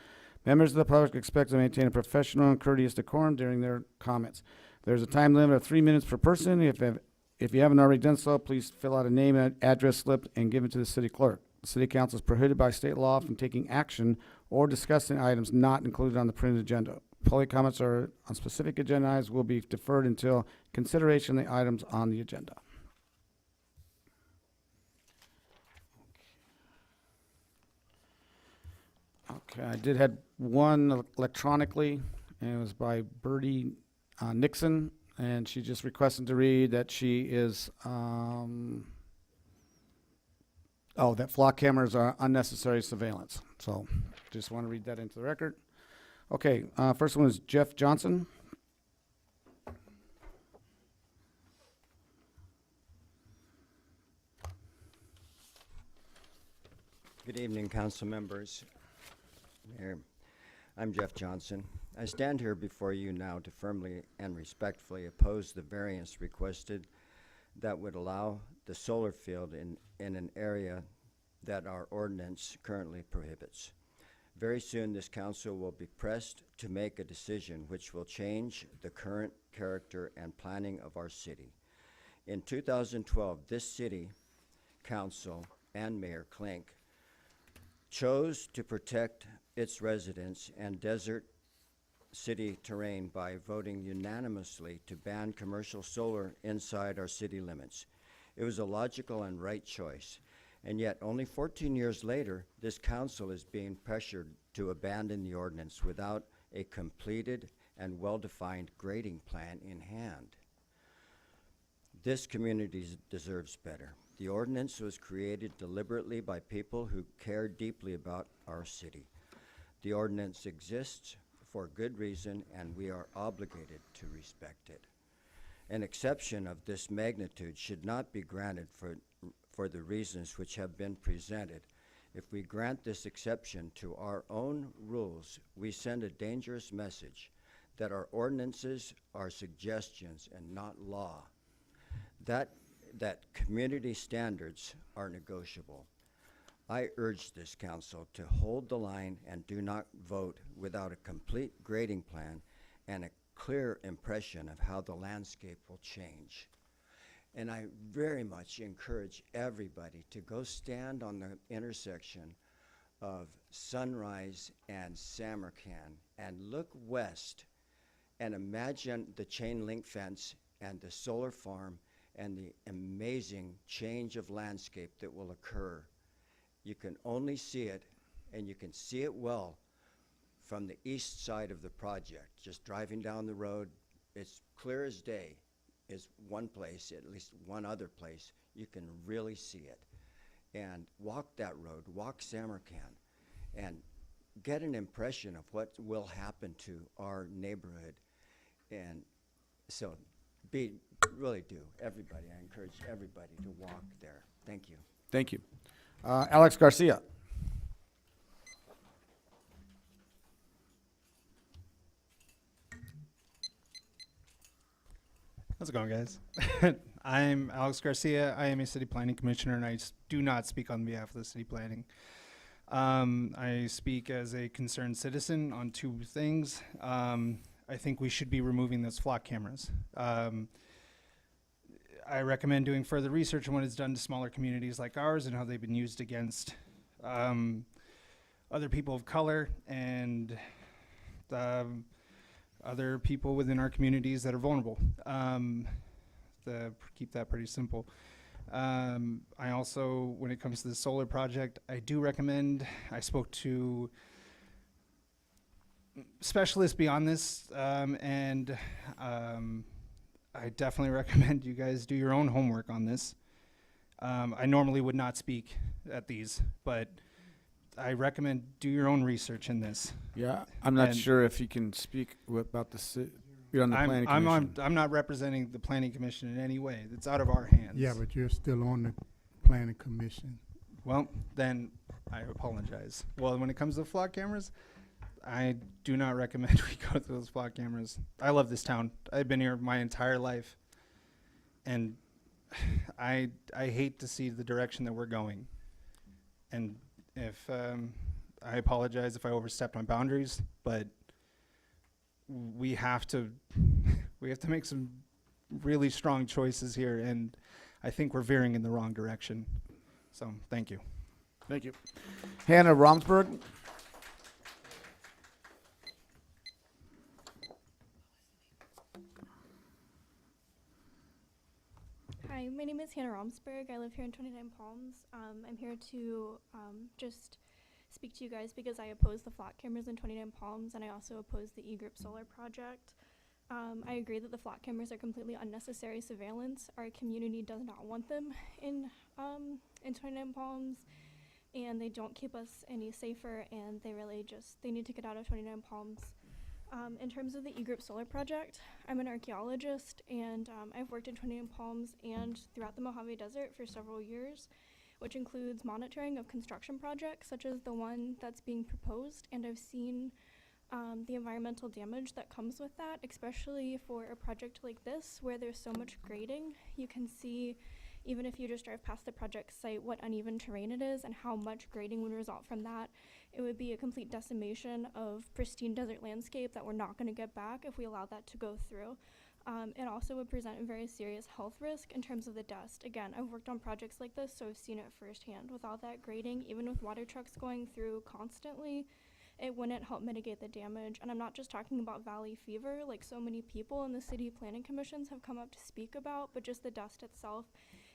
Members of the public expect to maintain a professional and courteous decorum during their comments. There's a time limit of 3 minutes per person. If you haven't already done so, please fill out a name and address slip and give it to the city clerk. The city council is prohibited by state law from taking action or discussing items not included on the printed agenda. Public comments are on specific agenda items will be deferred until consideration of the items on the agenda. Okay, I did have one electronically, and it was by Bertie Nixon, and she just requested to read that she is, that flock cameras are unnecessary surveillance. So just want to read that into the record. Okay, first one is Jeff Johnson. Good evening, council members. Mayor, I'm Jeff Johnson. I stand here before you now to firmly and respectfully oppose the variance requested that would allow the solar field in an area that our ordinance currently prohibits. Very soon, this council will be pressed to make a decision which will change the current character and planning of our city. In 2012, this city council and Mayor Klink chose to protect its residents and desert city terrain by voting unanimously to ban commercial solar inside our city limits. It was a logical and right choice. And yet, only 14 years later, this council is being pressured to abandon the ordinance without a completed and well-defined grading plan in hand. This community deserves better. The ordinance was created deliberately by people who care deeply about our city. The ordinance exists for good reason, and we are obligated to respect it. An exception of this magnitude should not be granted for the reasons which have been presented. If we grant this exception to our own rules, we send a dangerous message that our ordinances are suggestions and not law. That community standards are negotiable. I urge this council to hold the line and do not vote without a complete grading plan and a clear impression of how the landscape will change. And I very much encourage everybody to go stand on the intersection of Sunrise and Samarkand and look west and imagine the chain link fence and the solar farm and the amazing change of landscape that will occur. You can only see it, and you can see it well, from the east side of the project. Just driving down the road, it's clear as day. Is one place, at least one other place, you can really see it. And walk that road, walk Samarkand, and get an impression of what will happen to our neighborhood. And so really do, everybody, I encourage everybody to walk there. Thank you. Thank you. Alex Garcia. How's it going, guys? I'm Alex Garcia. I am a city planning commissioner, and I do not speak on behalf of the city planning. I speak as a concerned citizen on two things. I think we should be removing those flock cameras. I recommend doing further research on what is done to smaller communities like ours and how they've been used against other people of color and other people within our communities that are vulnerable. Keep that pretty simple. I also, when it comes to the solar project, I do recommend, I spoke to specialists beyond this, and I definitely recommend you guys do your own homework on this. I normally would not speak at these, but I recommend do your own research in this. Yeah, I'm not And sure if you can speak about you're on the planning commission. I'm not representing the planning commission in any way. It's out of our hands. Yeah, but you're still on the planning commission. Well, then I apologize. Well, when it comes to flock cameras, I do not recommend we go through those flock cameras. I love this town. I've been here my entire life, and I hate to see the direction that we're going. And if I apologize if I overstepped my boundaries, but we have to make some really strong choices here, and I think we're veering in the wrong direction. So, thank you. Thank you. Hannah Romsberg. Hi, my name is Hannah Romsberg. I live here in 29 Palms. I'm here to just speak to you guys because I oppose the flock cameras in 29 Palms, and I also oppose the E-Group solar project. I agree that the flock cameras are completely unnecessary surveillance. Our community does not want them in 29 Palms, and they don't keep us any safer, and they need to get out of 29 Palms. In terms of the E-Group solar project, I'm an archaeologist, and I've worked in 29 Palms and throughout the Mojave Desert for several years, which includes monitoring of construction projects such as the one that's being proposed, and I've seen the environmental damage that comes with that, especially for a project like this where there's so much grading. You can see, even if you just drive past the project site, what uneven terrain it is and how much grading would result from that. It would be a complete decimation of pristine desert landscape that we're not going to get back if we allow that to go through. It also would present a very serious health risk in terms of the dust. Again, I've worked on projects like this, so I've seen it firsthand. With all that grading, even with water trucks going through constantly, it wouldn't help mitigate the damage. And I'm not just talking about valley fever, like so many people in the city planning commissions have come up to speak about, but just the dust itself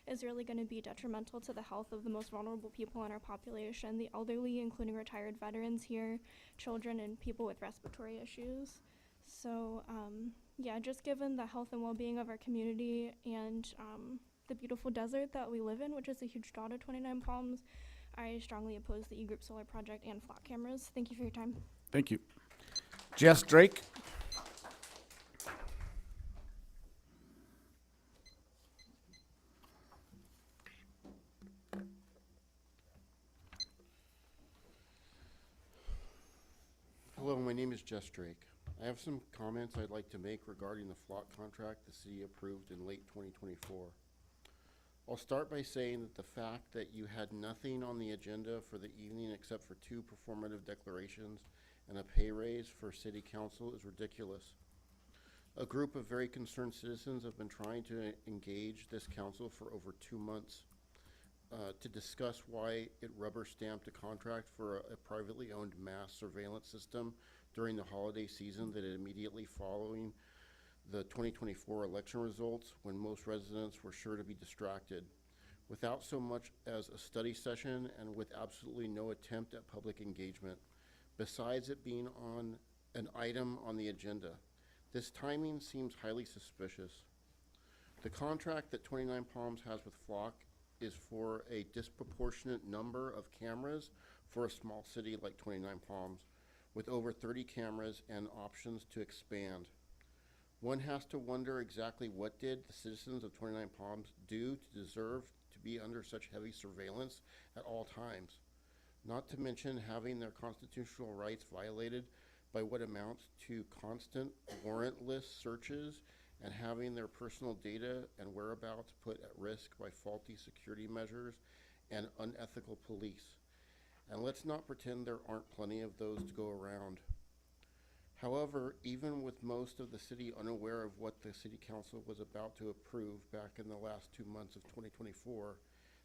is really going to be detrimental to the health of the most vulnerable people in our population, the elderly, including retired veterans here, children, and people with respiratory issues. So, yeah, just given the health and well-being of our community and the beautiful desert that we live in, which is a huge draw to 29 Palms, I strongly oppose the E-Group solar project and flock cameras. Thank you for your time. Thank you. Jess Drake. Jeff Drake. I have some comments I'd like to make regarding the flock contract the city approved in late 2024. I'll start by saying that the fact that you had nothing on the agenda for the evening except for 2 performative declarations and a pay raise for city council is ridiculous. A group of very concerned citizens have been trying to engage this council for over 2 months to discuss why it rubber stamped a contract for a privately owned mass surveillance system during the holiday season that immediately following the 2024 election results, when most residents were sure to be distracted, without so much as a study session and with absolutely no attempt at public engagement, besides it being on an item on the agenda. This timing seems highly suspicious. The contract that 29 Palms has with Flock is for a disproportionate number of cameras for a small city like 29 Palms, with over 30 cameras and options to expand. One has to wonder exactly what did the citizens of 29 Palms do to deserve to be under such heavy surveillance at all times, not to mention having their constitutional rights violated by what amounts to constant warrantless searches and having their personal data and whereabouts put at risk by faulty security measures and unethical police. And let's not pretend there aren't plenty of those to go around. However, even with most of the city unaware of what the city council was about to approve back in the last 2 months of 2024,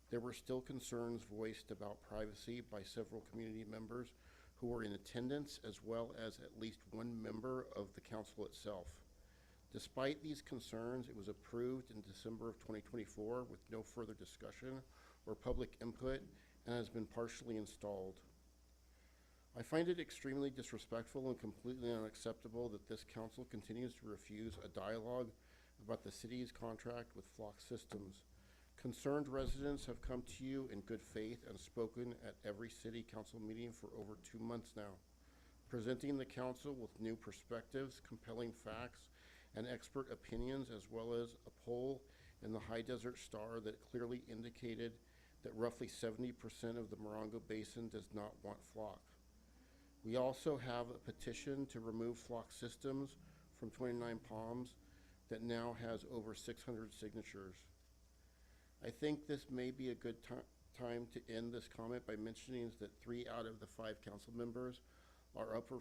there were still concerns voiced about privacy by several community members who were in attendance, as well as at least one member of the council itself. Despite these concerns, it was approved in December of 2024 with no further discussion or public input and has been partially installed. I find it extremely disrespectful and completely unacceptable that this council continues to refuse a dialogue about the city's contract with Flock Systems. Concerned residents have come to you in good faith and spoken at every city council meeting for over 2 months now, presenting the council with new perspectives, compelling facts, and expert opinions, as well as a poll in the High Desert Star that clearly indicated that roughly 70% of the Morongo Basin does not want Flock. We also have a petition to remove Flock Systems from 29 Palms that now has over 600 signatures. I think this may be a good time to end this comment by mentioning that 3 out of the 5 council members are up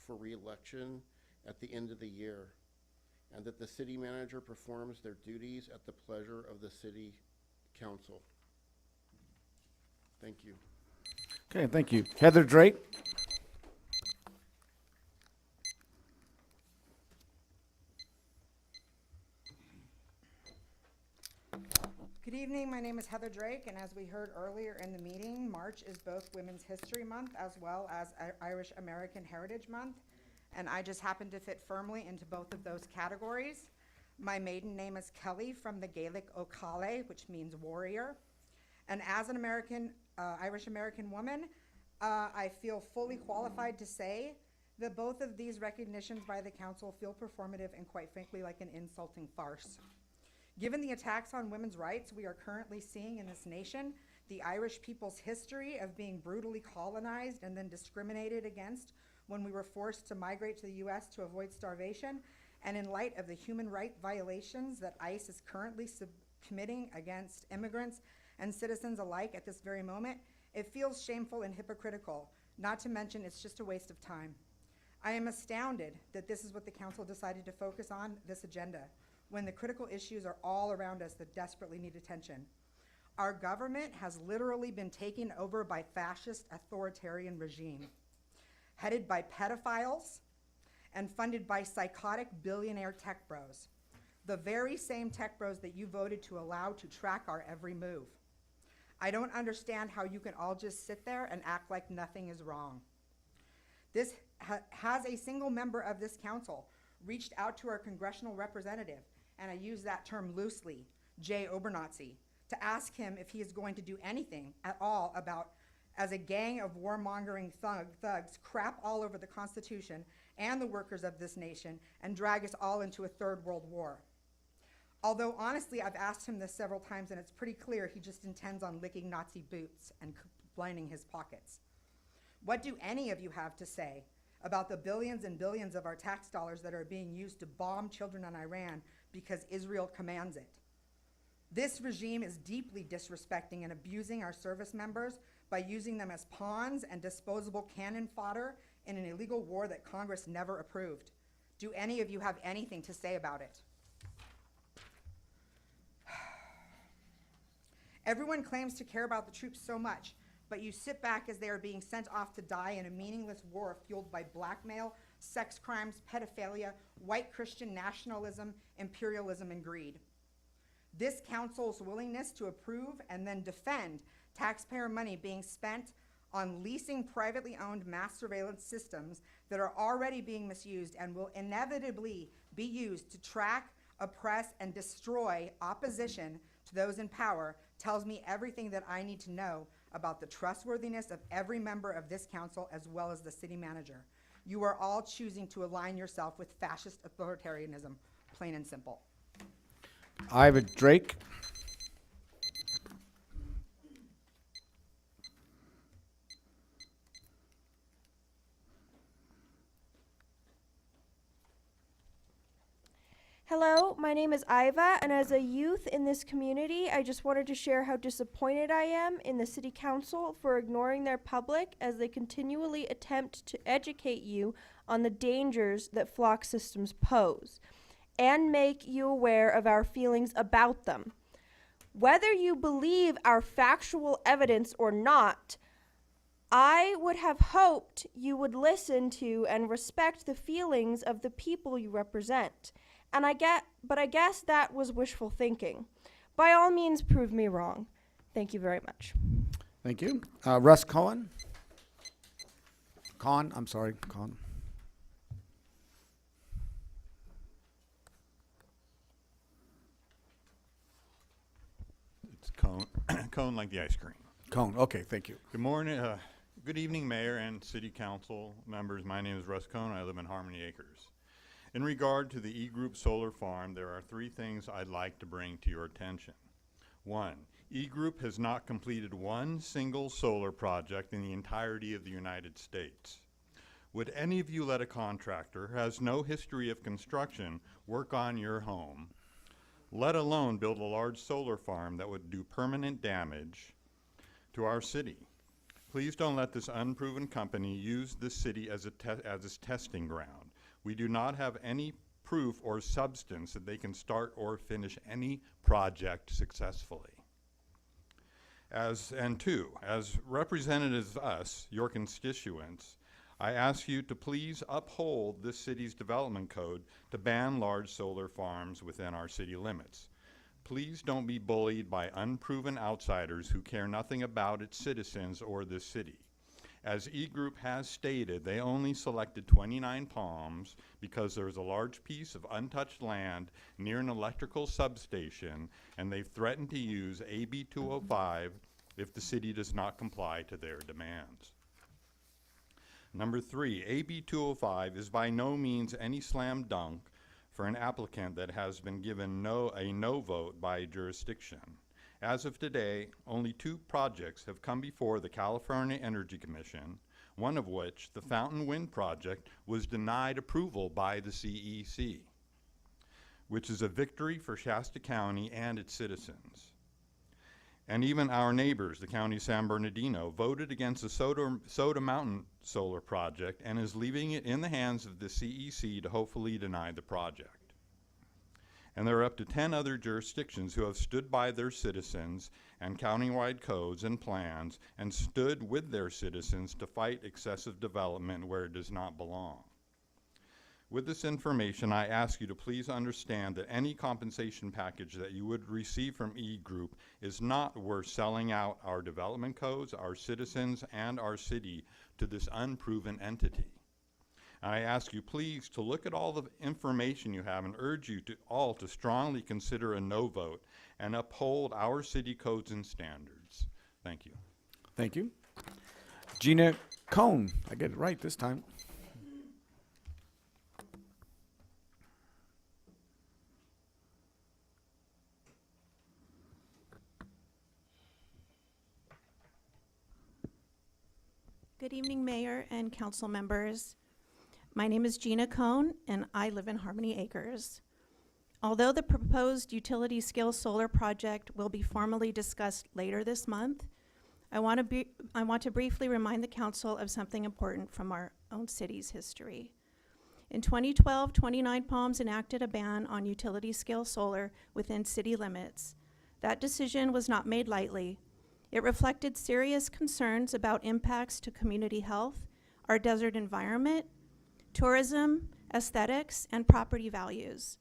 for re-election at the end of the year, and that the city manager performs their duties at the pleasure of the city council. Thank you. Okay, thank you. Heather Drake. Good evening, my name is Heather Drake, and as we heard earlier in the meeting, March is both Women's History Month as well as Irish American Heritage Month, and I just happen to fit firmly into both of those categories. My maiden name is Kelly from the Gaelic O'Callagh, which means warrior, and as an Irish American woman, I feel fully qualified to say that both of these recognitions by the council feel performative and quite frankly like an insulting farce. Given the attacks on women's rights we are currently seeing in this nation, the Irish people's history of being brutally colonized and then discriminated against when we were forced to migrate to the U.S. to avoid starvation, and in light of the human rights violations that ICE is currently committing against immigrants and citizens alike at this very moment, it feels shameful and hypocritical, not to mention it's just a waste of time. I am astounded that this is what the council decided to focus on this agenda, when the critical issues are all around us that desperately need attention. Our government has literally been taken over by fascist authoritarian regime, headed by pedophiles and funded by psychotic billionaire tech bros, the very same tech bros that you voted to allow to track our every move. I don't understand how you can all just sit there and act like nothing is wrong. Has a single member of this council reached out to our congressional representative, and I use that term loosely, Jay Obernazi, to ask him if he is going to do anything at all about, as a gang of warmongering thugs crap all over the Constitution and the workers of this nation and drag us all into a third world war. Although honestly, I've asked him this several times and it's pretty clear he just intends on licking Nazi boots and lining his pockets. What do any of you have to say about the billions and billions of our tax dollars that are being used to bomb children in Iran because Israel commands it. This regime is deeply disrespecting and abusing our service members by using them as pawns and disposable cannon fodder in an illegal war that Congress never approved. Do any of you have anything to say about it? Everyone claims to care about the troops so much, but you sit back as they are being sent off to die in a meaningless war fueled by blackmail, sex crimes, pedophilia, white Christian nationalism, imperialism, and greed. This council's willingness to approve and then defend taxpayer money being spent on leasing privately owned mass surveillance systems that are already being misused and will inevitably be used to track, oppress, and destroy opposition to those in power tells me everything that I need to know about the trustworthiness of every member of this council as well as the city manager. You are all choosing to align yourself with fascist authoritarianism, plain and simple. Ivor Drake. Hello, my name is Iva, and as a youth in this community, I just wanted to share how disappointed I am in the City Council for ignoring their public as they continually attempt to educate you on the dangers that flock systems pose and make you aware of our feelings about them. Whether you believe our factual evidence or not, I would have hoped you would listen to and respect the feelings of the people you represent. But I guess that was wishful thinking. By all means, prove me wrong. Thank you very much. Thank you. Russ Cohen. Con. It's cone, cone like the ice cream. Cone. Okay, thank you. Good morning. Good evening, Mayor and City Council members. My name is Russ Cone. I live in Harmony Acres. In regard to the E-Group Solar Farm, there are 3 things I'd like to bring to your attention. 1, E-Group has not completed one single solar project in the entirety of the United States. Would any of you let a contractor who has no history of construction work on your home, let alone build a large solar farm that would do permanent damage to our city? Please don't let this unproven company use this city as its testing ground. We do not have any proof or substance that they can start or finish any project successfully. And 2, as representatives of us, your constituents, I ask you to please uphold this city's development code to ban large solar farms within our city limits. Please don't be bullied by unproven outsiders who care nothing about its citizens or this city. As E-Group has stated, they only selected 29 palms because there is a large piece of untouched land near an electrical substation, and they've threatened to use AB 205 if the city does not comply to their demands. Number 3, AB 205 is by no means any slam dunk for an applicant that has been given a no vote by a jurisdiction. As of today, only 2 projects have come before the California Energy Commission, one of which, the Fountain Wind Project, was denied approval by the CEC, which is a victory for Shasta County and its citizens. And even our neighbors, the County of San Bernardino, voted against the Soda Mountain Solar Project and is leaving it in the hands of the CEC to hopefully deny the project. And there are up to 10 other jurisdictions who have stood by their citizens and countywide codes and plans and stood with their citizens to fight excessive development where it does not belong. With this information, I ask you to please understand that any compensation package that you would receive from E-Group is not worth selling out our development codes, our citizens, and our city to this unproven entity. I ask you please to look at all the information you have and urge you all to strongly consider a no vote and uphold our city codes and standards. Thank you. Thank you. Gina Cone. I get it right this time. Good evening, Mayor and council members. My name is Gina Cohn, and I live in Harmony Acres. Although the proposed utility-scale solar project will be formally discussed later this month, I want to briefly remind the council of something important from our own city's history. In 2012, 29 Palms enacted a ban on utility-scale solar within city limits. That decision was not made lightly. It reflected serious concerns about impacts to community health, our desert environment, tourism, aesthetics, and property values.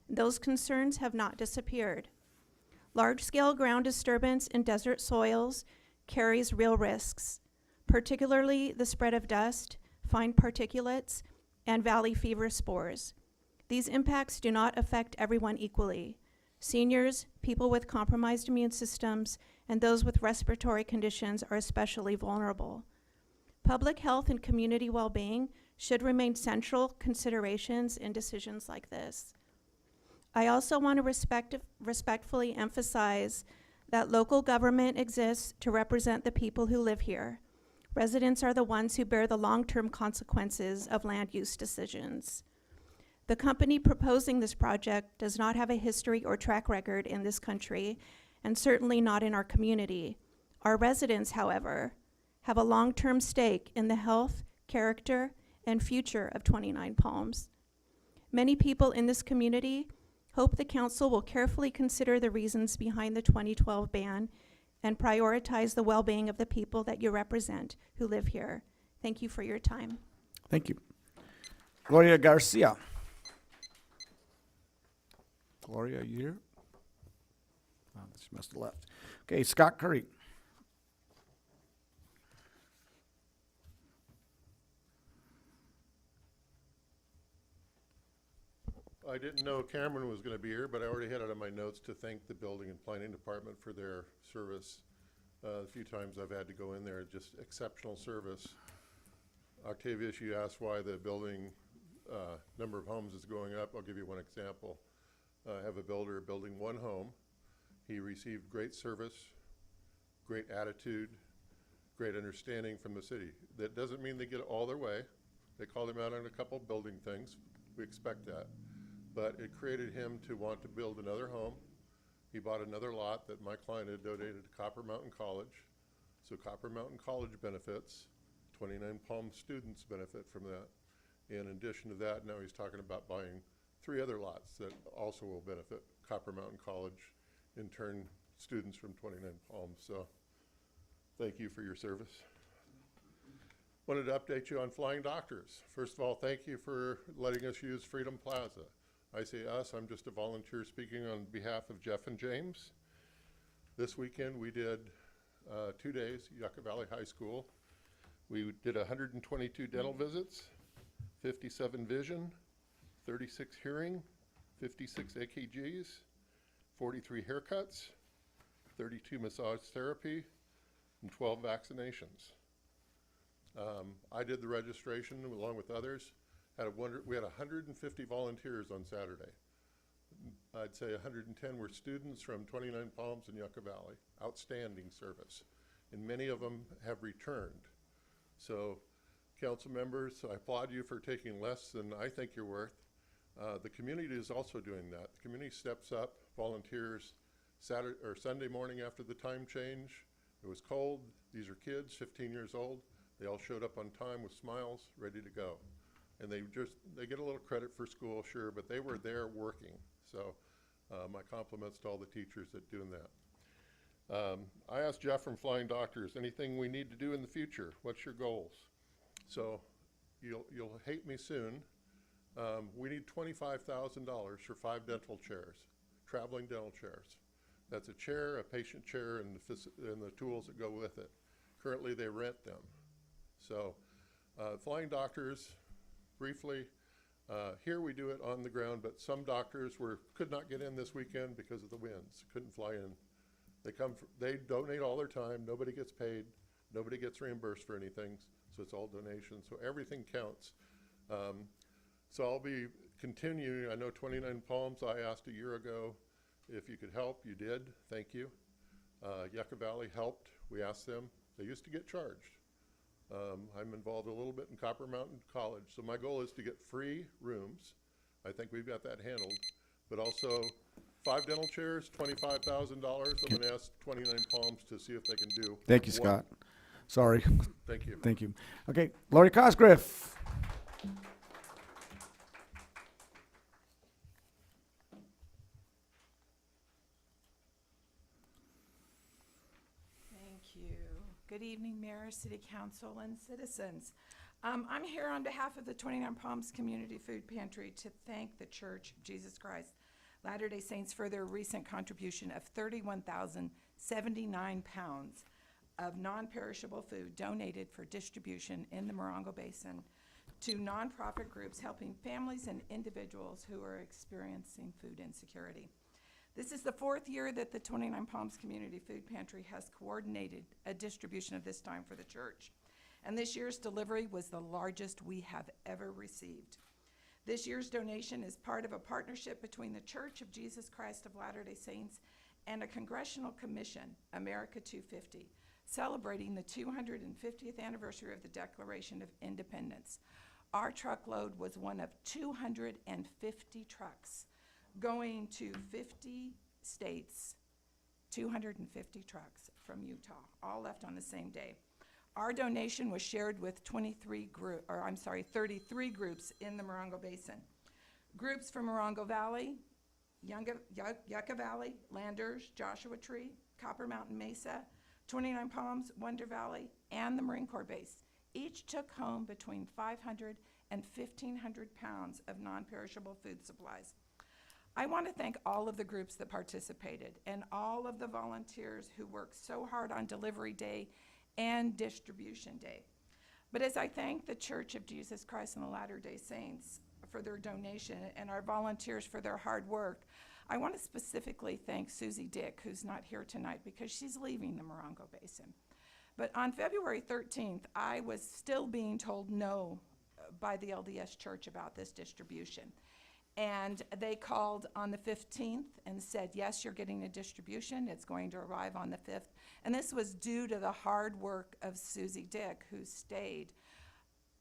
Those concerns have not disappeared. Large-scale ground disturbance in desert soils carries real risks, particularly the spread of dust, fine particulates, and valley fever spores. These impacts do not affect everyone equally. Seniors, people with compromised immune systems, and those with respiratory conditions are especially vulnerable. Public health and community well-being should remain central considerations in decisions like this. I also want to respectfully emphasize that local government exists to represent the people who live here. Residents are the ones who bear the long-term consequences of land use decisions. The company proposing this project does not have a history or track record in this country, and certainly not in our community. Our residents, however, have a long-term stake in the health, character, and future of 29 Palms. Many people in this community hope the council will carefully consider the reasons behind the 2012 ban and prioritize the well-being of the people that you represent who live here. Thank you for your time. Thank you. Gloria Garcia. Gloria, are you here? Oh, she must have left. Okay, Scott Curry. I didn't know Cameron was going to be here, but I already had it on my notes to thank the Building and Planning Department for their service. A few times I've had to go in there, just exceptional service. Octavius, you asked why the building number of homes is going up. I'll give you one example. I have a builder building one home. He received great service, great attitude, great understanding from the city. That doesn't mean they get all their way. They called him out on a couple building things. We expect that. But it created him to want to build another home. He bought another lot that my client had donated to Copper Mountain College. So Copper Mountain College benefits, 29 Palm students benefit from that. In addition to that, now he's talking about buying 3 other lots that also will benefit Copper Mountain College, in turn students from 29 Palms. So thank you for your service. Wanted to update you on Flying Doctors. First of all, thank you for letting us use Freedom Plaza. I say us, I'm just a volunteer speaking on behalf of Jeff and James. This weekend we did 2 days, Yucca Valley High School. We did 122 dental visits, 57 vision, 36 hearing, 56 AKGs, 43 haircuts, 32 massage therapy, and 12 vaccinations. I did the registration along with others. We had 150 volunteers on Saturday. I'd say 110 were students from 29 Palms and Yucca Valley. Outstanding service. And many of them have returned. So, council members, I applaud you for taking less than I think you're worth. The community is also doing that. The community steps up, volunteers Saturday or Sunday morning after the time change. It was cold. These are kids, 15 years old. They all showed up on time with smiles, ready to go. And they get a little credit for school, sure, but they were there working. So my compliments to all the teachers that doing that. I asked Jeff from Flying Doctors, anything we need to do in the future? What's your goals? So you'll hate me soon. We need $25,000 for 5 dental chairs, traveling dental chairs. That's a chair, a patient chair, and the tools that go with it. Currently, they rent them. So Flying Doctors, briefly, here we do it on the ground, but some doctors could not get in this weekend because of the winds, couldn't fly in. They donate all their time, nobody gets paid, nobody gets reimbursed for anything, so it's all donations, so everything counts. So I'll be continuing. I know 29 Palms, I asked a year ago if you could help, you did, thank you. Yucca Valley helped, we asked them. They used to get charged. I'm involved a little bit in Copper Mountain College, so my goal is to get free rooms. I think we've got that handled, but also 5 dental chairs, $25,000. I'm going to ask 29 Palms to see if they can do. Thank you, one. Scott. Sorry. Thank you. Thank you. Okay, Lori Cosgriff. Thank you. Good evening, Mayor, City Council, and citizens. I'm here on behalf of the 29 Palms Community Food Pantry to thank the Church of Jesus Christ Latter-day Saints for their recent contribution of 31,079 pounds of non-perishable food donated for distribution in the Morongo Basin to nonprofit groups helping families and individuals who are experiencing food insecurity. This is the 4th year that the 29 Palms Community Food Pantry has coordinated a distribution of this time for the church. And this year's delivery was the largest we have ever received. This year's donation is part of a partnership between the Church of Jesus Christ of Latter-day Saints and a congressional commission, America 250, celebrating the 250th anniversary of the Declaration of Independence. Our truckload was one of 250 trucks going to 50 states, 250 trucks from Utah, all left on the same day. Our donation was shared with 33 groups in the Morongo Basin. Groups from Morongo Valley, Yucca Valley, Landers, Joshua Tree, Copper Mountain Mesa, 29 Palms, Wonder Valley, and the Marine Corps Base each took home between 500 and 1,500 pounds of non-perishable food supplies. I want to thank all of the groups that participated and all of the volunteers who worked so hard on delivery day and distribution day. But as I thank the Church of Jesus Christ and the Latter-day Saints for their donation and our volunteers for their hard work, I want to specifically thank Susie Dick, who's not here tonight because she's leaving the Morongo Basin. But on February 13th, I was still being told no by the LDS Church about this distribution. And they called on the 15th and said, yes, you're getting a distribution. It's going to arrive on the 5th. And this was due to the hard work of Susie Dick, who stayed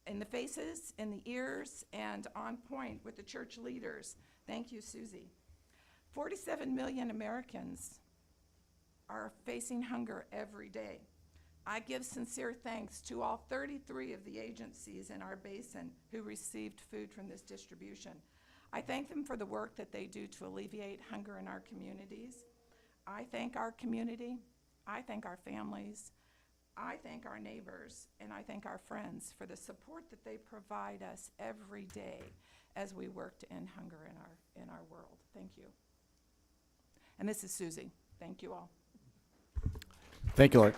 in the faces, in the ears, and on point with the church leaders. Thank you, Susie. 47 million Americans are facing hunger every day. I give sincere thanks to all 33 of the agencies in our basin who received food from this distribution. I thank them for the work that they do to alleviate hunger in our communities. I thank our community, I thank our families, I thank our neighbors, and I thank our friends for the support that they provide us every day as we work to end hunger in our world. Thank you. And this is Susie. Thank you all. Thank you, Lori.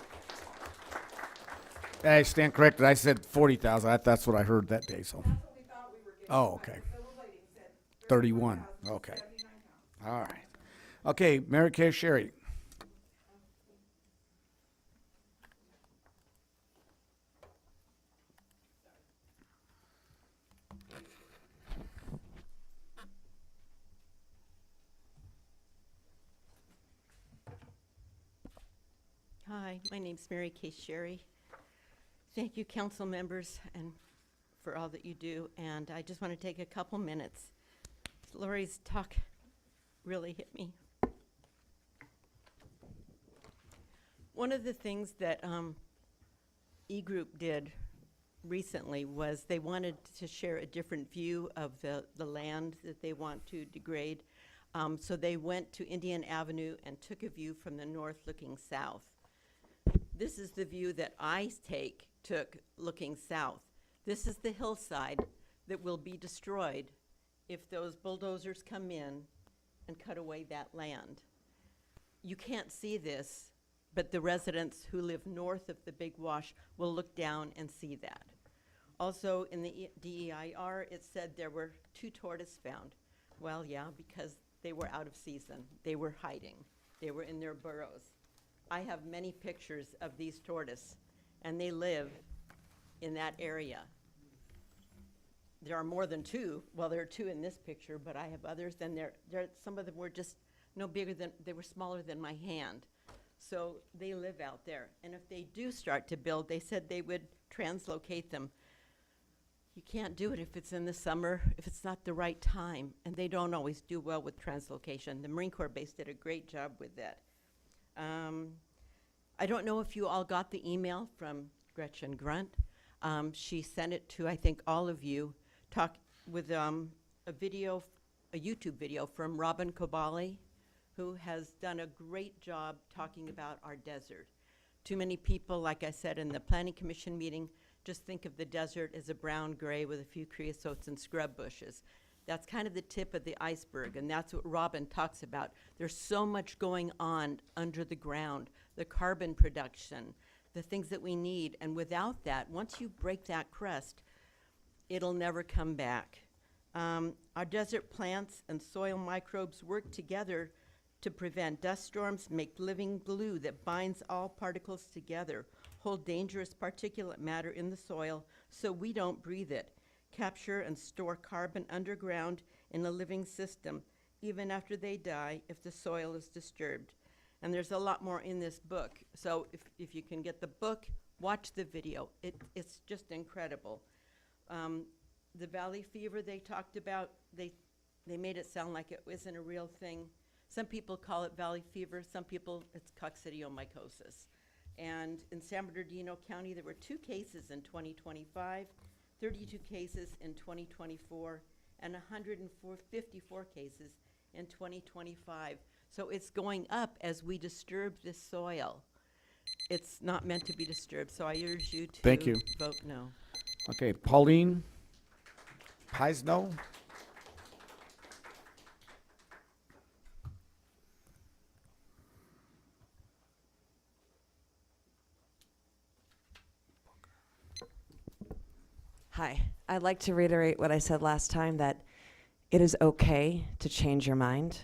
I stand corrected. I said 40,000. That's what I heard that day. So. That's what we thought we were getting. Oh, okay. The lady said 31. Okay. All right. Okay, Mary Kay Sherry. Hi, my name's Mary Kay Sherry. Thank you, council members, and for all that you do. And I just want to take a couple minutes. Lori's talk really hit me. One of the things that E-Group did recently was they wanted to share a different view of the land that they want to degrade. So they went to Indian Avenue and took a view from the north looking south. This is the view that I took looking south. This is the hillside that will be destroyed if those bulldozers come in and cut away that land. You can't see this, but the residents who live north of the Big Wash will look down and see that. Also in the DEIR, it said there were 2 tortoise found. Well, yeah, because they were out of season. They were hiding. They were in their burrows. I have many pictures of these tortoise, and they live in that area. There are more than 2. Well, there are 2 in this picture, but I have others, and some of them were just no bigger than, they were smaller than my hand. So they live out there. And if they do start to build, they said they would translocate them. You can't do it if it's in the summer, if it's not the right time. And they don't always do well with translocation. The Marine Corps base did a great job with that. I don't know if you all got the email from Gretchen Grunt. She sent it to, I think, all of you, with a YouTube video from Robin Kobali, who has done a great job talking about our desert. Too many people, like I said in the Planning Commission meeting, just think of the desert as a brown gray with a few creosotes and scrub bushes. That's kind of the tip of the iceberg, and that's what Robin talks about. There's so much going on under the ground, the carbon production, the things that we need, and without that, once you break that crust, it'll never come back. Our desert plants and soil microbes work together to prevent dust storms, make living glue that binds all particles together, hold dangerous particulate matter in the soil so we don't breathe it, capture and store carbon underground in a living system, even after they die if the soil is disturbed. And there's a lot more in this book. So if you can get the book, watch the video. It's just incredible. The valley fever they talked about, they made it sound like it wasn't a real thing. Some people call it valley fever. Some people, it's coccidiomycosis. And in San Bernardino County, there were 2 cases in 2025, 32 cases in 2024, and 154 cases in 2025. So it's going up as we disturb this soil. It's not meant to be disturbed, so I urge you to Thank you. vote no. Okay, Pauline Peisno. Hi, I'd like to reiterate what I said last time, that it is okay to change your mind.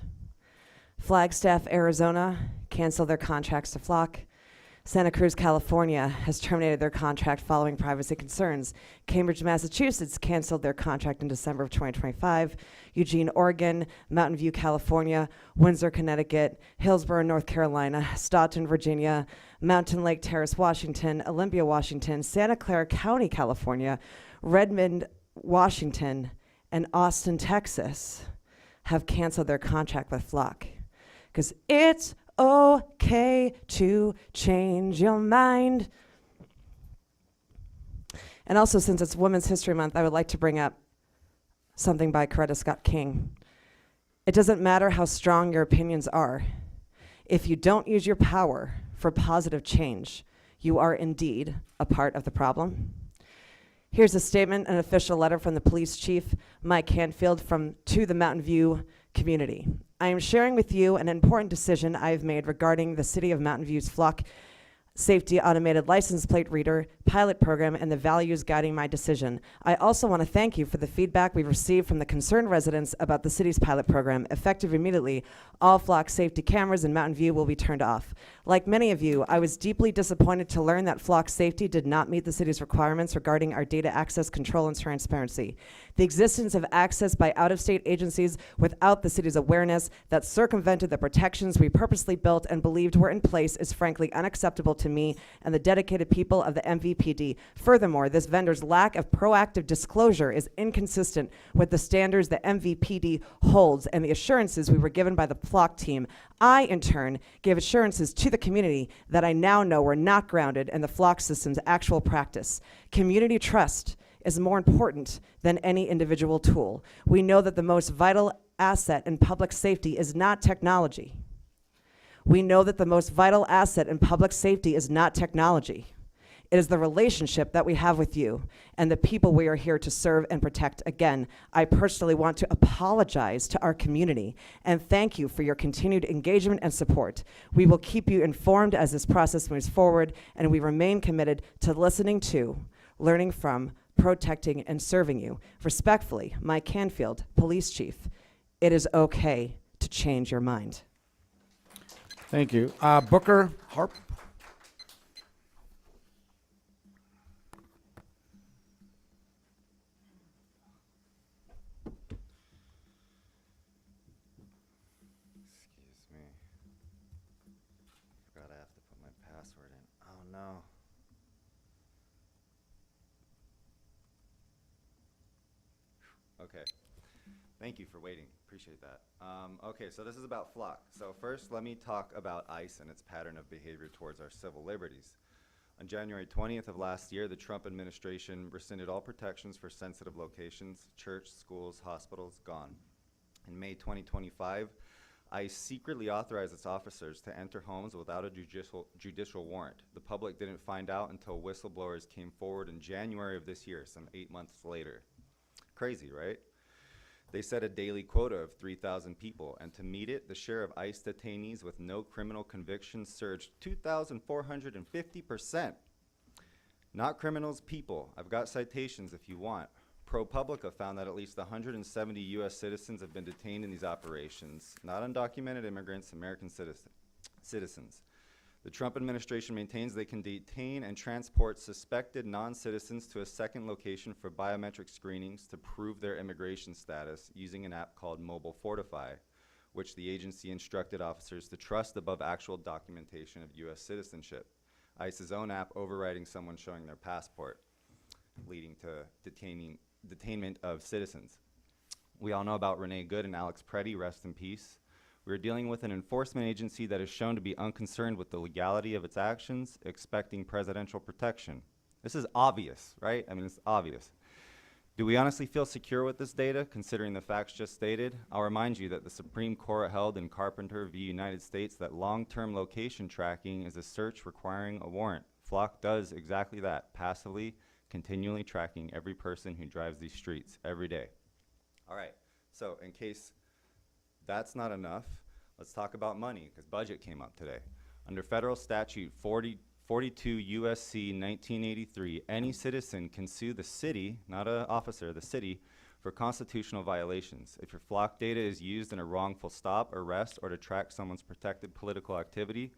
Flagstaff, Arizona canceled their contracts to Flock. Santa Cruz, California has terminated their contract following privacy concerns. Cambridge, Massachusetts canceled their contract in December of 2025. Eugene, Oregon, Mountain View, California, Windsor, Connecticut, Hillsborough, North Carolina, Staunton, Virginia, Mountain Lake Terrace, Washington, Olympia, Washington, Santa Clara County, California, Redmond, Washington, and Austin, Texas have canceled their contract with Flock. Because it's okay to change your mind. And also, since it's Women's History Month, I would like to bring up something by Coretta Scott King. It doesn't matter how strong your opinions are. If you don't use your power for positive change, you are indeed a part of the problem. Here's a statement, an official letter from the police chief, Mike Canfield, to the Mountain View community. I am sharing with you an important decision I have made regarding the City of Mountain View's Flock Safety Automated License Plate Reader pilot program and the values guiding my decision. I also want to thank you for the feedback we've received from the concerned residents about the city's pilot program. Effective immediately, all Flock safety cameras in Mountain View will be turned off. Like many of you, I was deeply disappointed to learn that Flock Safety did not meet the city's requirements regarding our data access control and transparency. The existence of access by out-of-state agencies without the city's awareness that circumvented the protections we purposely built and believed were in place is frankly unacceptable to me and the dedicated people of the MVPD. Furthermore, this vendor's lack of proactive disclosure is inconsistent with the standards the MVPD holds and the assurances we were given by the Flock team. I, in turn, gave assurances to the community that I now know were not grounded in the Flock system's actual practice. Community trust is more important than any individual tool. We know that the most vital asset in public safety is not technology. We know that the most vital asset in public safety is not technology. It is the relationship that we have with you and the people we are here to serve and protect. Again, I personally want to apologize to our community and thank you for your continued engagement and support. We will keep you informed as this process moves forward, and we remain committed to listening to, learning from, protecting, and serving you. Respectfully, Mike Canfield, Police Chief. It is okay to change your mind. Thank you. Booker Harp. Excuse me. Forgot I have Okay. Thank you for waiting. Appreciate that. Okay, so this is about flock. So first, let me talk about ICE and its pattern of behavior towards our civil liberties. On January 20th of last year, the Trump administration rescinded all protections for sensitive locations, church, schools, hospitals, gone. In May 2025, ICE secretly authorized its officers to enter homes without a judicial warrant. The public didn't find out until whistleblowers came forward in January of this year, some 8 months later. Crazy, right? They set a daily quota of 3,000 people, and to meet it, the share of ICE detainees with no criminal convictions surged 2,450%. Not criminals, people. I've got citations if you want. ProPublica found that at least 170 U.S. citizens have been detained in these operations, not undocumented immigrants, American citizens. The Trump administration maintains they can detain and transport suspected non-citizens to a second location for biometric screenings to prove their immigration status using an app called Mobile Fortify, which the agency instructed officers to trust above actual documentation of U.S. citizenship. ICE's own app overriding someone showing their passport, leading to detainment of citizens. We all know about Renee Good and Alex Preddy, rest in peace. We're dealing with an enforcement agency that is shown to be unconcerned with the legality of its actions, expecting presidential protection. This is obvious, right? I mean, it's obvious. Do we honestly feel secure with this data, considering the facts just stated? I'll remind you that the Supreme Court held in Carpenter v. United States that long-term location tracking is a search requiring a warrant. Flock does exactly that, passively, continually tracking every person who drives these streets every day. All right, so in case that's not enough, let's talk about money, because budget came up today. Under federal statute 42 U.S.C. 1983, any citizen can sue the city, not an officer, the city, for constitutional violations. If your flock data is used in a wrongful stop, arrest, or to track someone's protected political activity,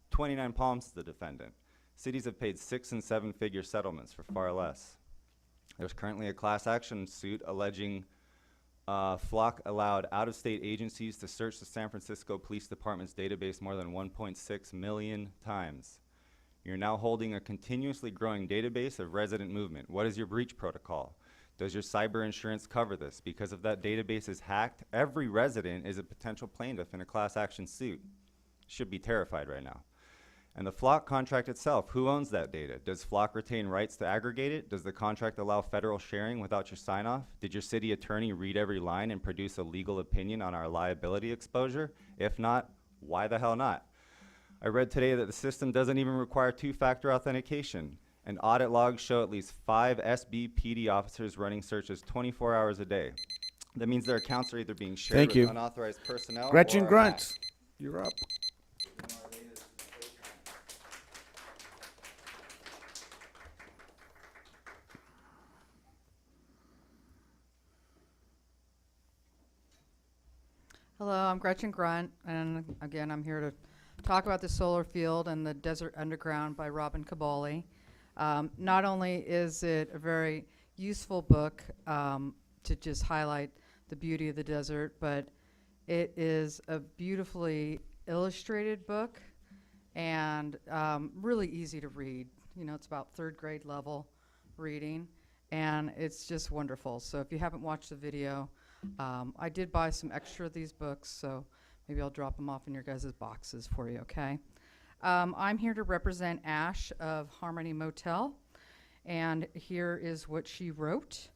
29 Palms is the defendant. Cities have paid 6- and 7-figure settlements for far less. There's currently a class action suit alleging Flock allowed out-of-state agencies to search the San Francisco Police Department's database more than 1.6 million times. You're now holding a continuously growing database of resident movement. What is your breach protocol? Does your cyber insurance cover this? Because if that database is hacked, every resident is a potential plaintiff in a class action suit. Should be terrified right now. And the Flock contract itself, who owns that data? Does Flock retain rights to aggregate it? Does the contract allow federal sharing without your sign-off? Did your city attorney read every line and produce a legal opinion on our liability exposure? If not, why the hell not? I read today that the system doesn't even require two-factor authentication, and audit logs show at least 5 SBPD officers running searches 24 hours a day. That means their accounts are either being shared with unauthorized personnel Gretchen or Grunt, you're up. Hello, I'm Gretchen Grunt, and again, I'm here to talk about the solar field and the Desert Underground by Robin Caboli. Not only is it a very useful book to just highlight the beauty of the desert, but it is a beautifully illustrated book and really easy to read. You know, it's about 3rd grade level reading, and it's just wonderful. So if you haven't watched the video, I did buy some extra of these books, so maybe I'll drop them off in your guys' boxes for you, okay? I'm here to represent Ash of Harmony Motel, and here is what she wrote.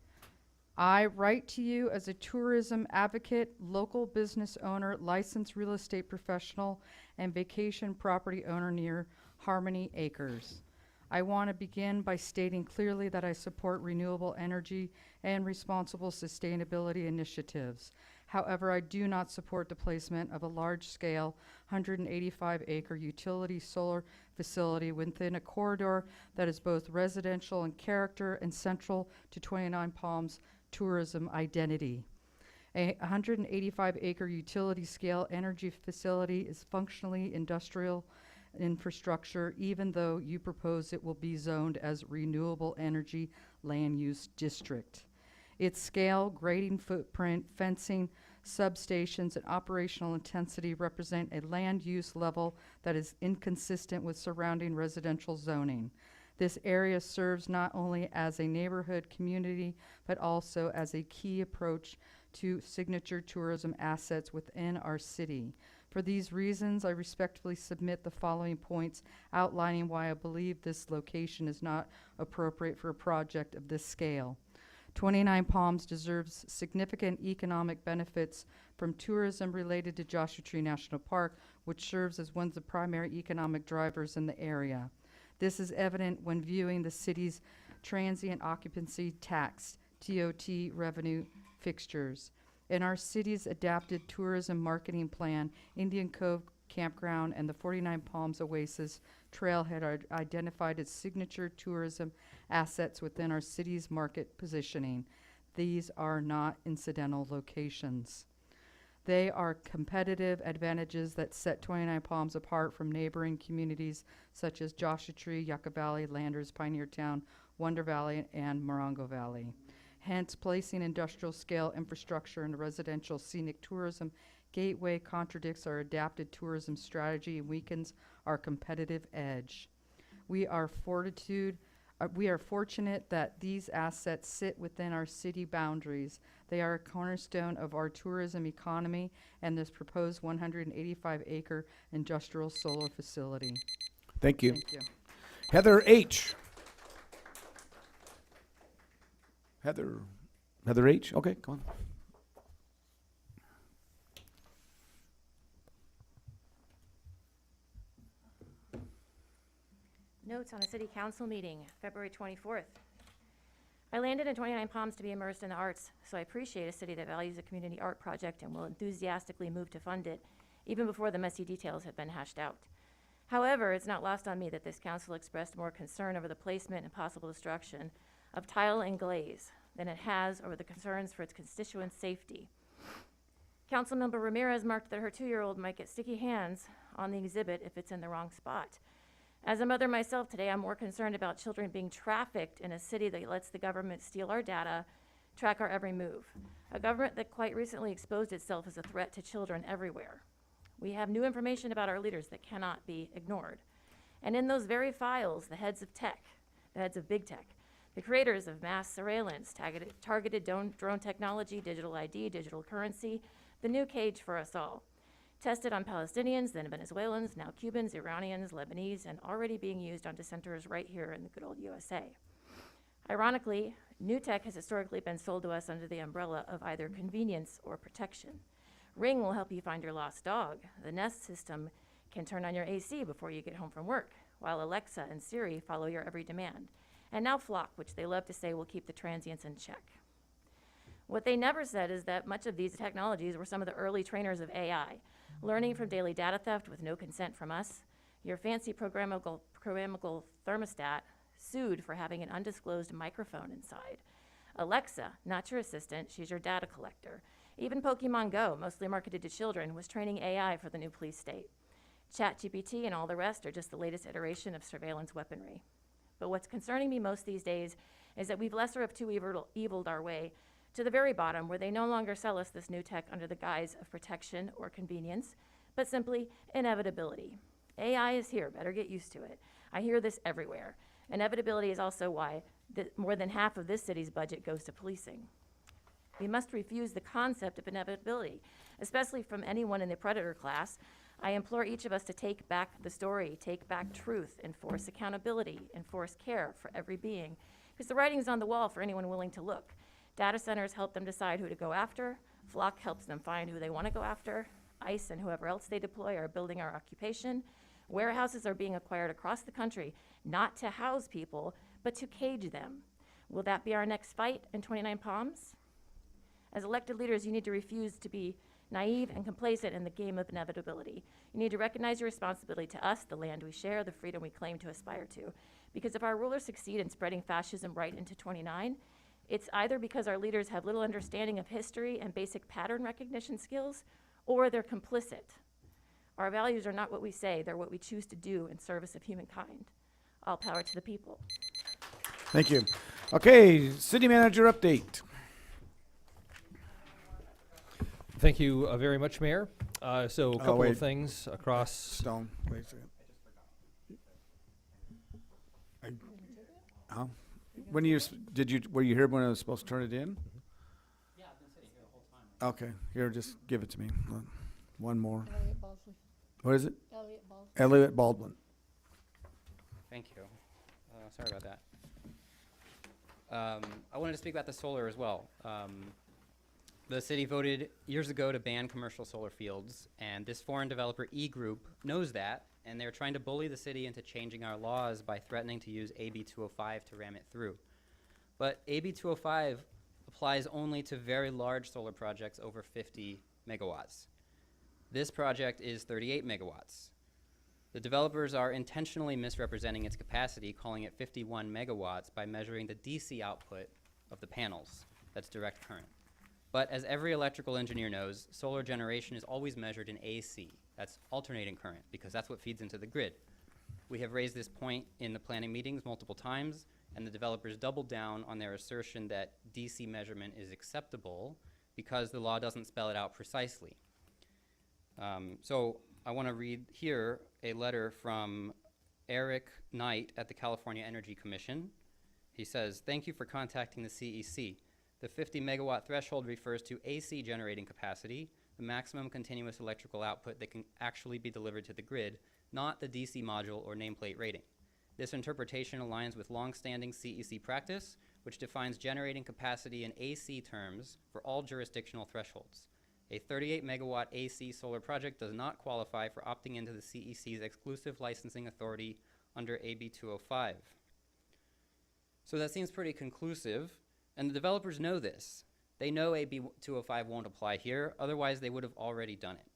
I write to you as a tourism advocate, local business owner, licensed real estate professional, and vacation property owner near Harmony Acres. I want to begin by stating clearly that I support renewable energy and responsible sustainability initiatives. However, I do not support the placement of a large-scale 185-acre utility solar facility within a corridor that is both residential in character and central to 29 Palms tourism identity. A 185-acre utility-scale energy facility is functionally industrial infrastructure, even though you propose it will be zoned as renewable energy land use district. Its scale, grading footprint, fencing, substations, and operational intensity represent a land use level that is inconsistent with surrounding residential zoning. This area serves not only as a neighborhood community, but also as a key approach to signature tourism assets within our city. For these reasons, I respectfully submit the following points outlining why I believe this location is not appropriate for a project of this scale. 29 Palms deserves significant economic benefits from tourism related to Joshua Tree National Park, which serves as one of the primary economic drivers in the area. This is evident when viewing the city's transient occupancy tax, TOT revenue fixtures. In our city's adapted tourism marketing plan, Indian Cove Campground and the 49 Palms Oasis Trailhead are identified as signature tourism assets within our city's market positioning. These are not incidental locations. They are competitive advantages that set 29 Palms apart from neighboring communities such as Joshua Tree, Yucca Valley, Landers, Pioneer Town, Wonder Valley, and Morongo Valley. Hence, placing industrial scale infrastructure in a residential scenic tourism gateway contradicts our adapted tourism strategy and weakens our competitive edge. We are fortunate that these assets sit within our city boundaries. They are a cornerstone of our tourism economy and this proposed 185-acre industrial solar facility. Thank you. Thank you. Heather H. Heather H. Okay, come on. Notes on a city council meeting, February 24th. I landed in 29 Palms to be immersed in the arts, so I appreciate a city that values a community art project and will enthusiastically move to fund it, even before the messy details have been hashed out. However, it's not lost on me that this council expressed more concern over the placement and possible destruction of tile and glaze than it has over the concerns for its constituents' safety. Councilmember Ramirez marked that her 2-year-old might get sticky hands on the exhibit if it's in the wrong spot. As a mother myself today, I'm more concerned about children being trafficked in a city that lets the government steal our data, track our every move. A government that quite recently exposed itself as a threat to children everywhere. We have new information about our leaders that cannot be ignored. And in those very files, the heads of tech, the heads of big tech, the creators of mass surveillance, targeted drone technology, digital ID, digital currency, the new cage for us all. Tested on Palestinians, then Venezuelans, now Cubans, Iranians, Lebanese, and already being used on dissenters right here in the good old USA. Ironically, new tech has historically been sold to us under the umbrella of either convenience or protection. Ring will help you find your lost dog. The Nest system can turn on your AC before you get home from work, while Alexa and Siri follow your every demand. And now Flock, which they love to say will keep the transients in check. What they never said is that much of these technologies were some of the early trainers of AI, learning from daily data theft with no consent from us. Your fancy programmable thermostat sued for having an undisclosed microphone inside. Alexa, not your assistant, she's your data collector. Even Pokemon Go, mostly marketed to children, was training AI for the new police state. ChatGPT and all the rest are just the latest iteration of surveillance weaponry. But what's concerning me most these days is that we've lesser of two eviled our way to the very bottom, where they no longer sell us this new tech under the guise of protection or convenience, but simply inevitability. AI is here, better get used to it. I hear this everywhere. Inevitability is also why more than half of this city's budget goes to policing. We must refuse the concept of inevitability, especially from anyone in the predator class. I implore each of us to take back the story, take back truth, enforce accountability, enforce care for every being, because the writing's on the wall for anyone willing to look. Data centers help them decide who to go after. Flock helps them find who they want to go after. ICE and whoever else they deploy are building our occupation. Warehouses are being acquired across the country, not to house people, but to cage them. Will that be our next fight in 29 Palms? As elected leaders, you need to refuse to be naive and complacent in the game of inevitability. You need to recognize your responsibility to us, the land we share, the freedom we claim to aspire to. Because if our rulers succeed in spreading fascism right into 29, it's either because our leaders have little understanding of history and basic pattern recognition skills, or they're complicit. Our values are not what we say, they're what we choose to do in service of humankind. All power to the people. Thank you. Okay, city manager update. Thank you very much, Mayor. So a couple wait. of things across. Stone, wait a second. Huh? When you, were you here when I was supposed to turn it in? Yeah, I've been sitting here the whole time. Okay, here, just give it to me. One more. Elliot Balsley. What is it? Elliot Balsley. Elliot Baldwin. Thank you. Sorry about that. I wanted to speak about the solar as well. The city voted years ago to ban commercial solar fields, and this foreign developer E-Group knows that, and they're trying to bully the city into changing our laws by threatening to use AB 205 to ram it through. But AB 205 applies only to very large solar projects over 50 megawatts. This project is 38 megawatts. The developers are intentionally misrepresenting its capacity, calling it 51 megawatts by measuring the DC output of the panels. That's direct current. But as every electrical engineer knows, solar generation is always measured in AC. That's alternating current, because that's what feeds into the grid. We have raised this point in the planning meetings multiple times, and the developers doubled down on their assertion that DC measurement is acceptable because the law doesn't spell it out precisely. So I want to read here a letter from Eric Knight at the California Energy Commission. He says, "Thank you for contacting the CEC. The 50 megawatt threshold refers to AC generating capacity, the maximum continuous electrical output that can actually be delivered to the grid, not the DC module or nameplate rating. This interpretation aligns with long-standing CEC practice, which defines generating capacity in AC terms for all jurisdictional thresholds. A 38 megawatt AC solar project does not qualify for opting into the CEC's exclusive licensing authority under AB 205. So that seems pretty conclusive, and the developers know this. They know AB 205 won't apply here, otherwise they would have already done it.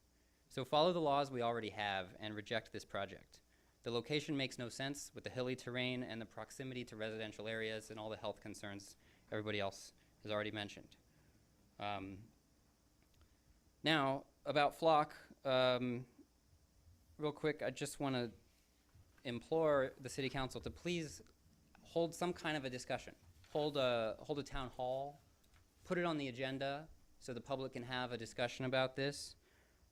So follow the laws we already have and reject this project. The location makes no sense with the hilly terrain and the proximity to residential areas and all the health concerns everybody else has already mentioned. Now, about Flock, real quick, I just want to implore the City Council to please hold some kind of a discussion. Hold a town hall, put it on the agenda so the public can have a discussion about this.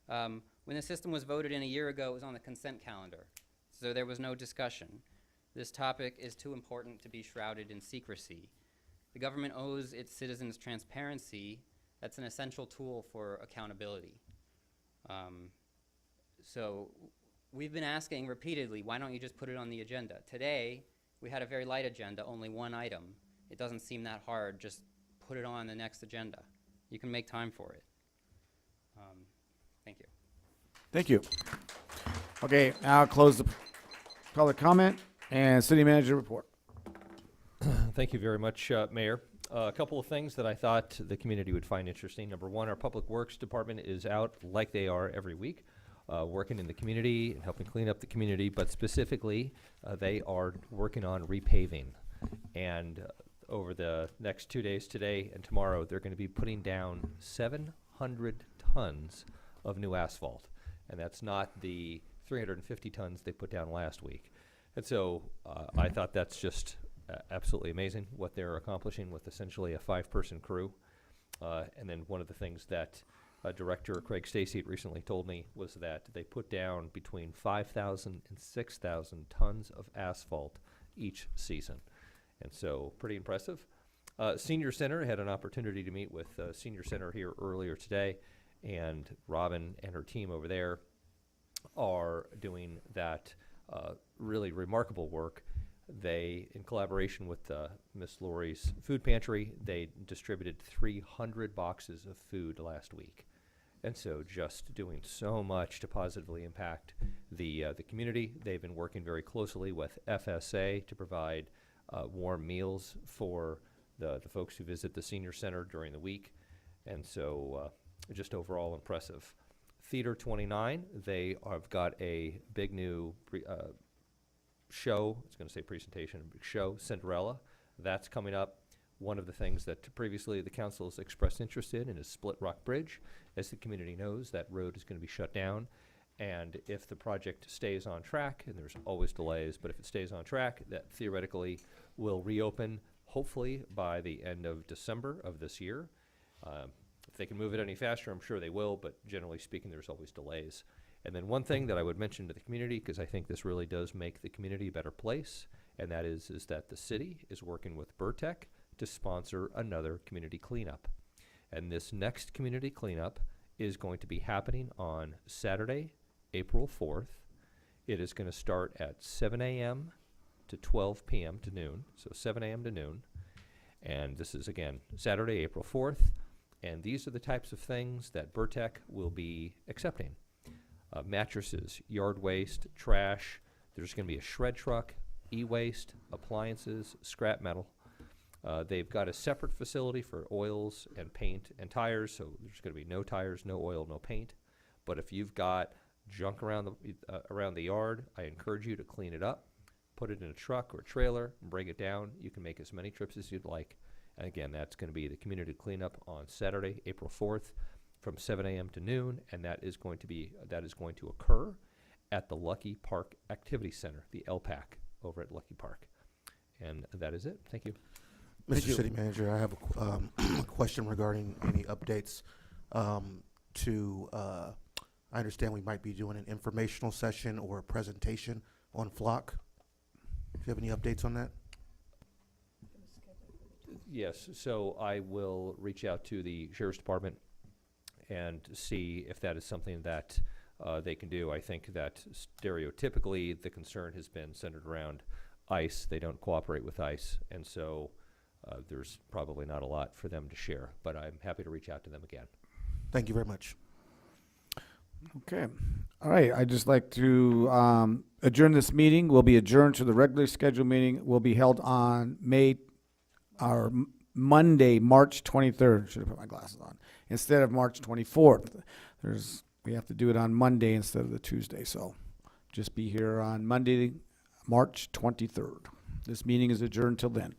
When the system was voted in a year ago, it was on the consent calendar, so there was no discussion. This topic is too important to be shrouded in secrecy. The government owes its citizens transparency. That's an essential tool for accountability. So we've been asking repeatedly, why don't you just put it on the agenda? Today, we had a very light agenda, only one item. It doesn't seem that hard, just put it on the next agenda. You can make time for it. Thank you. Thank you. Okay, now I'll close the public comment and city manager report. Thank you very much, Mayor. A couple of things that I thought the community would find interesting. Number one, our Public Works Department is out like they are every week, working in the community and helping clean up the community, but specifically, they are working on repaving. And over the next 2 days, today and tomorrow, they're going to be putting down 700 tons of new asphalt. And that's not the 350 tons they put down last week. And so I thought that's just absolutely amazing what they're accomplishing with essentially a 5-person crew. And then one of the things that Director Craig Stacey recently told me was that they put down between 5,000 and 6,000 tons of asphalt each season. And so pretty impressive. Senior Center had an opportunity to meet with Senior Center here earlier today, and Robin and her team over there are doing that really remarkable work. They, in collaboration with Miss Lori's food pantry, they distributed 300 boxes of food last week. And so just doing so much to positively impact the community. They've been working very closely with FSA to provide warm meals for the folks who visit the Senior Center during the week. And so just overall impressive. Theater 29, they have got a big new show. I was going to say presentation, big show, Cinderella. That's coming up. One of the things that previously the council has expressed interest in is Split Rock Bridge. As the community knows, that road is going to be shut down. And if the project stays on track, and there's always delays, but if it stays on track, that theoretically will reopen hopefully by the end of December of this year. If they can move it any faster, I'm sure they will, but generally speaking, there's always delays. And then one thing that I would mention to the community, because I think this really does make the community a better place, and that is that the city is working with Burtech to sponsor another community cleanup. And this next community cleanup is going to be happening on Saturday, April 4th. It is going to start at 7 a.m. to 12 p.m. to noon, so 7 a.m. to noon. And this is, again, Saturday, April 4th. And these are the types of things that Burtech will be accepting. Mattresses, yard waste, trash. There's going to be a shred truck, e-waste, appliances, scrap metal. They've got a separate facility for oils and paint and tires, so there's going to be no tires, no oil, no paint. But if you've got junk around the yard, I encourage you to clean it up, put it in a truck or a trailer, and bring it down. You can make as many trips as you'd like. And again, that's going to be the community cleanup on Saturday, April 4th, from 7 a.m. to noon, and that is going to occur at the Lucky Park Activity Center, the LPAC, over at Lucky Park. And that is it. Thank you. Mr. City Manager, I have a question regarding any updates I understand we might be doing an informational session or a presentation on flock. Do you have any updates on that? Yes, so I will reach out to the Sheriff's Department and see if that is something that they can do. I think that stereotypically the concern has been centered around ICE. They don't cooperate with ICE, and so there's probably not a lot for them to share, but I'm happy to reach out to them again. Thank you very much. Okay. All right. I'd just like to adjourn this meeting. We'll be adjourned to the regularly scheduled meeting. Will be held on Monday, March 23rd. Should have put my glasses on. Instead of March 24th. We have to do it on Monday instead of the Tuesday. So just be here on Monday, March 23rd. This meeting is adjourned till then.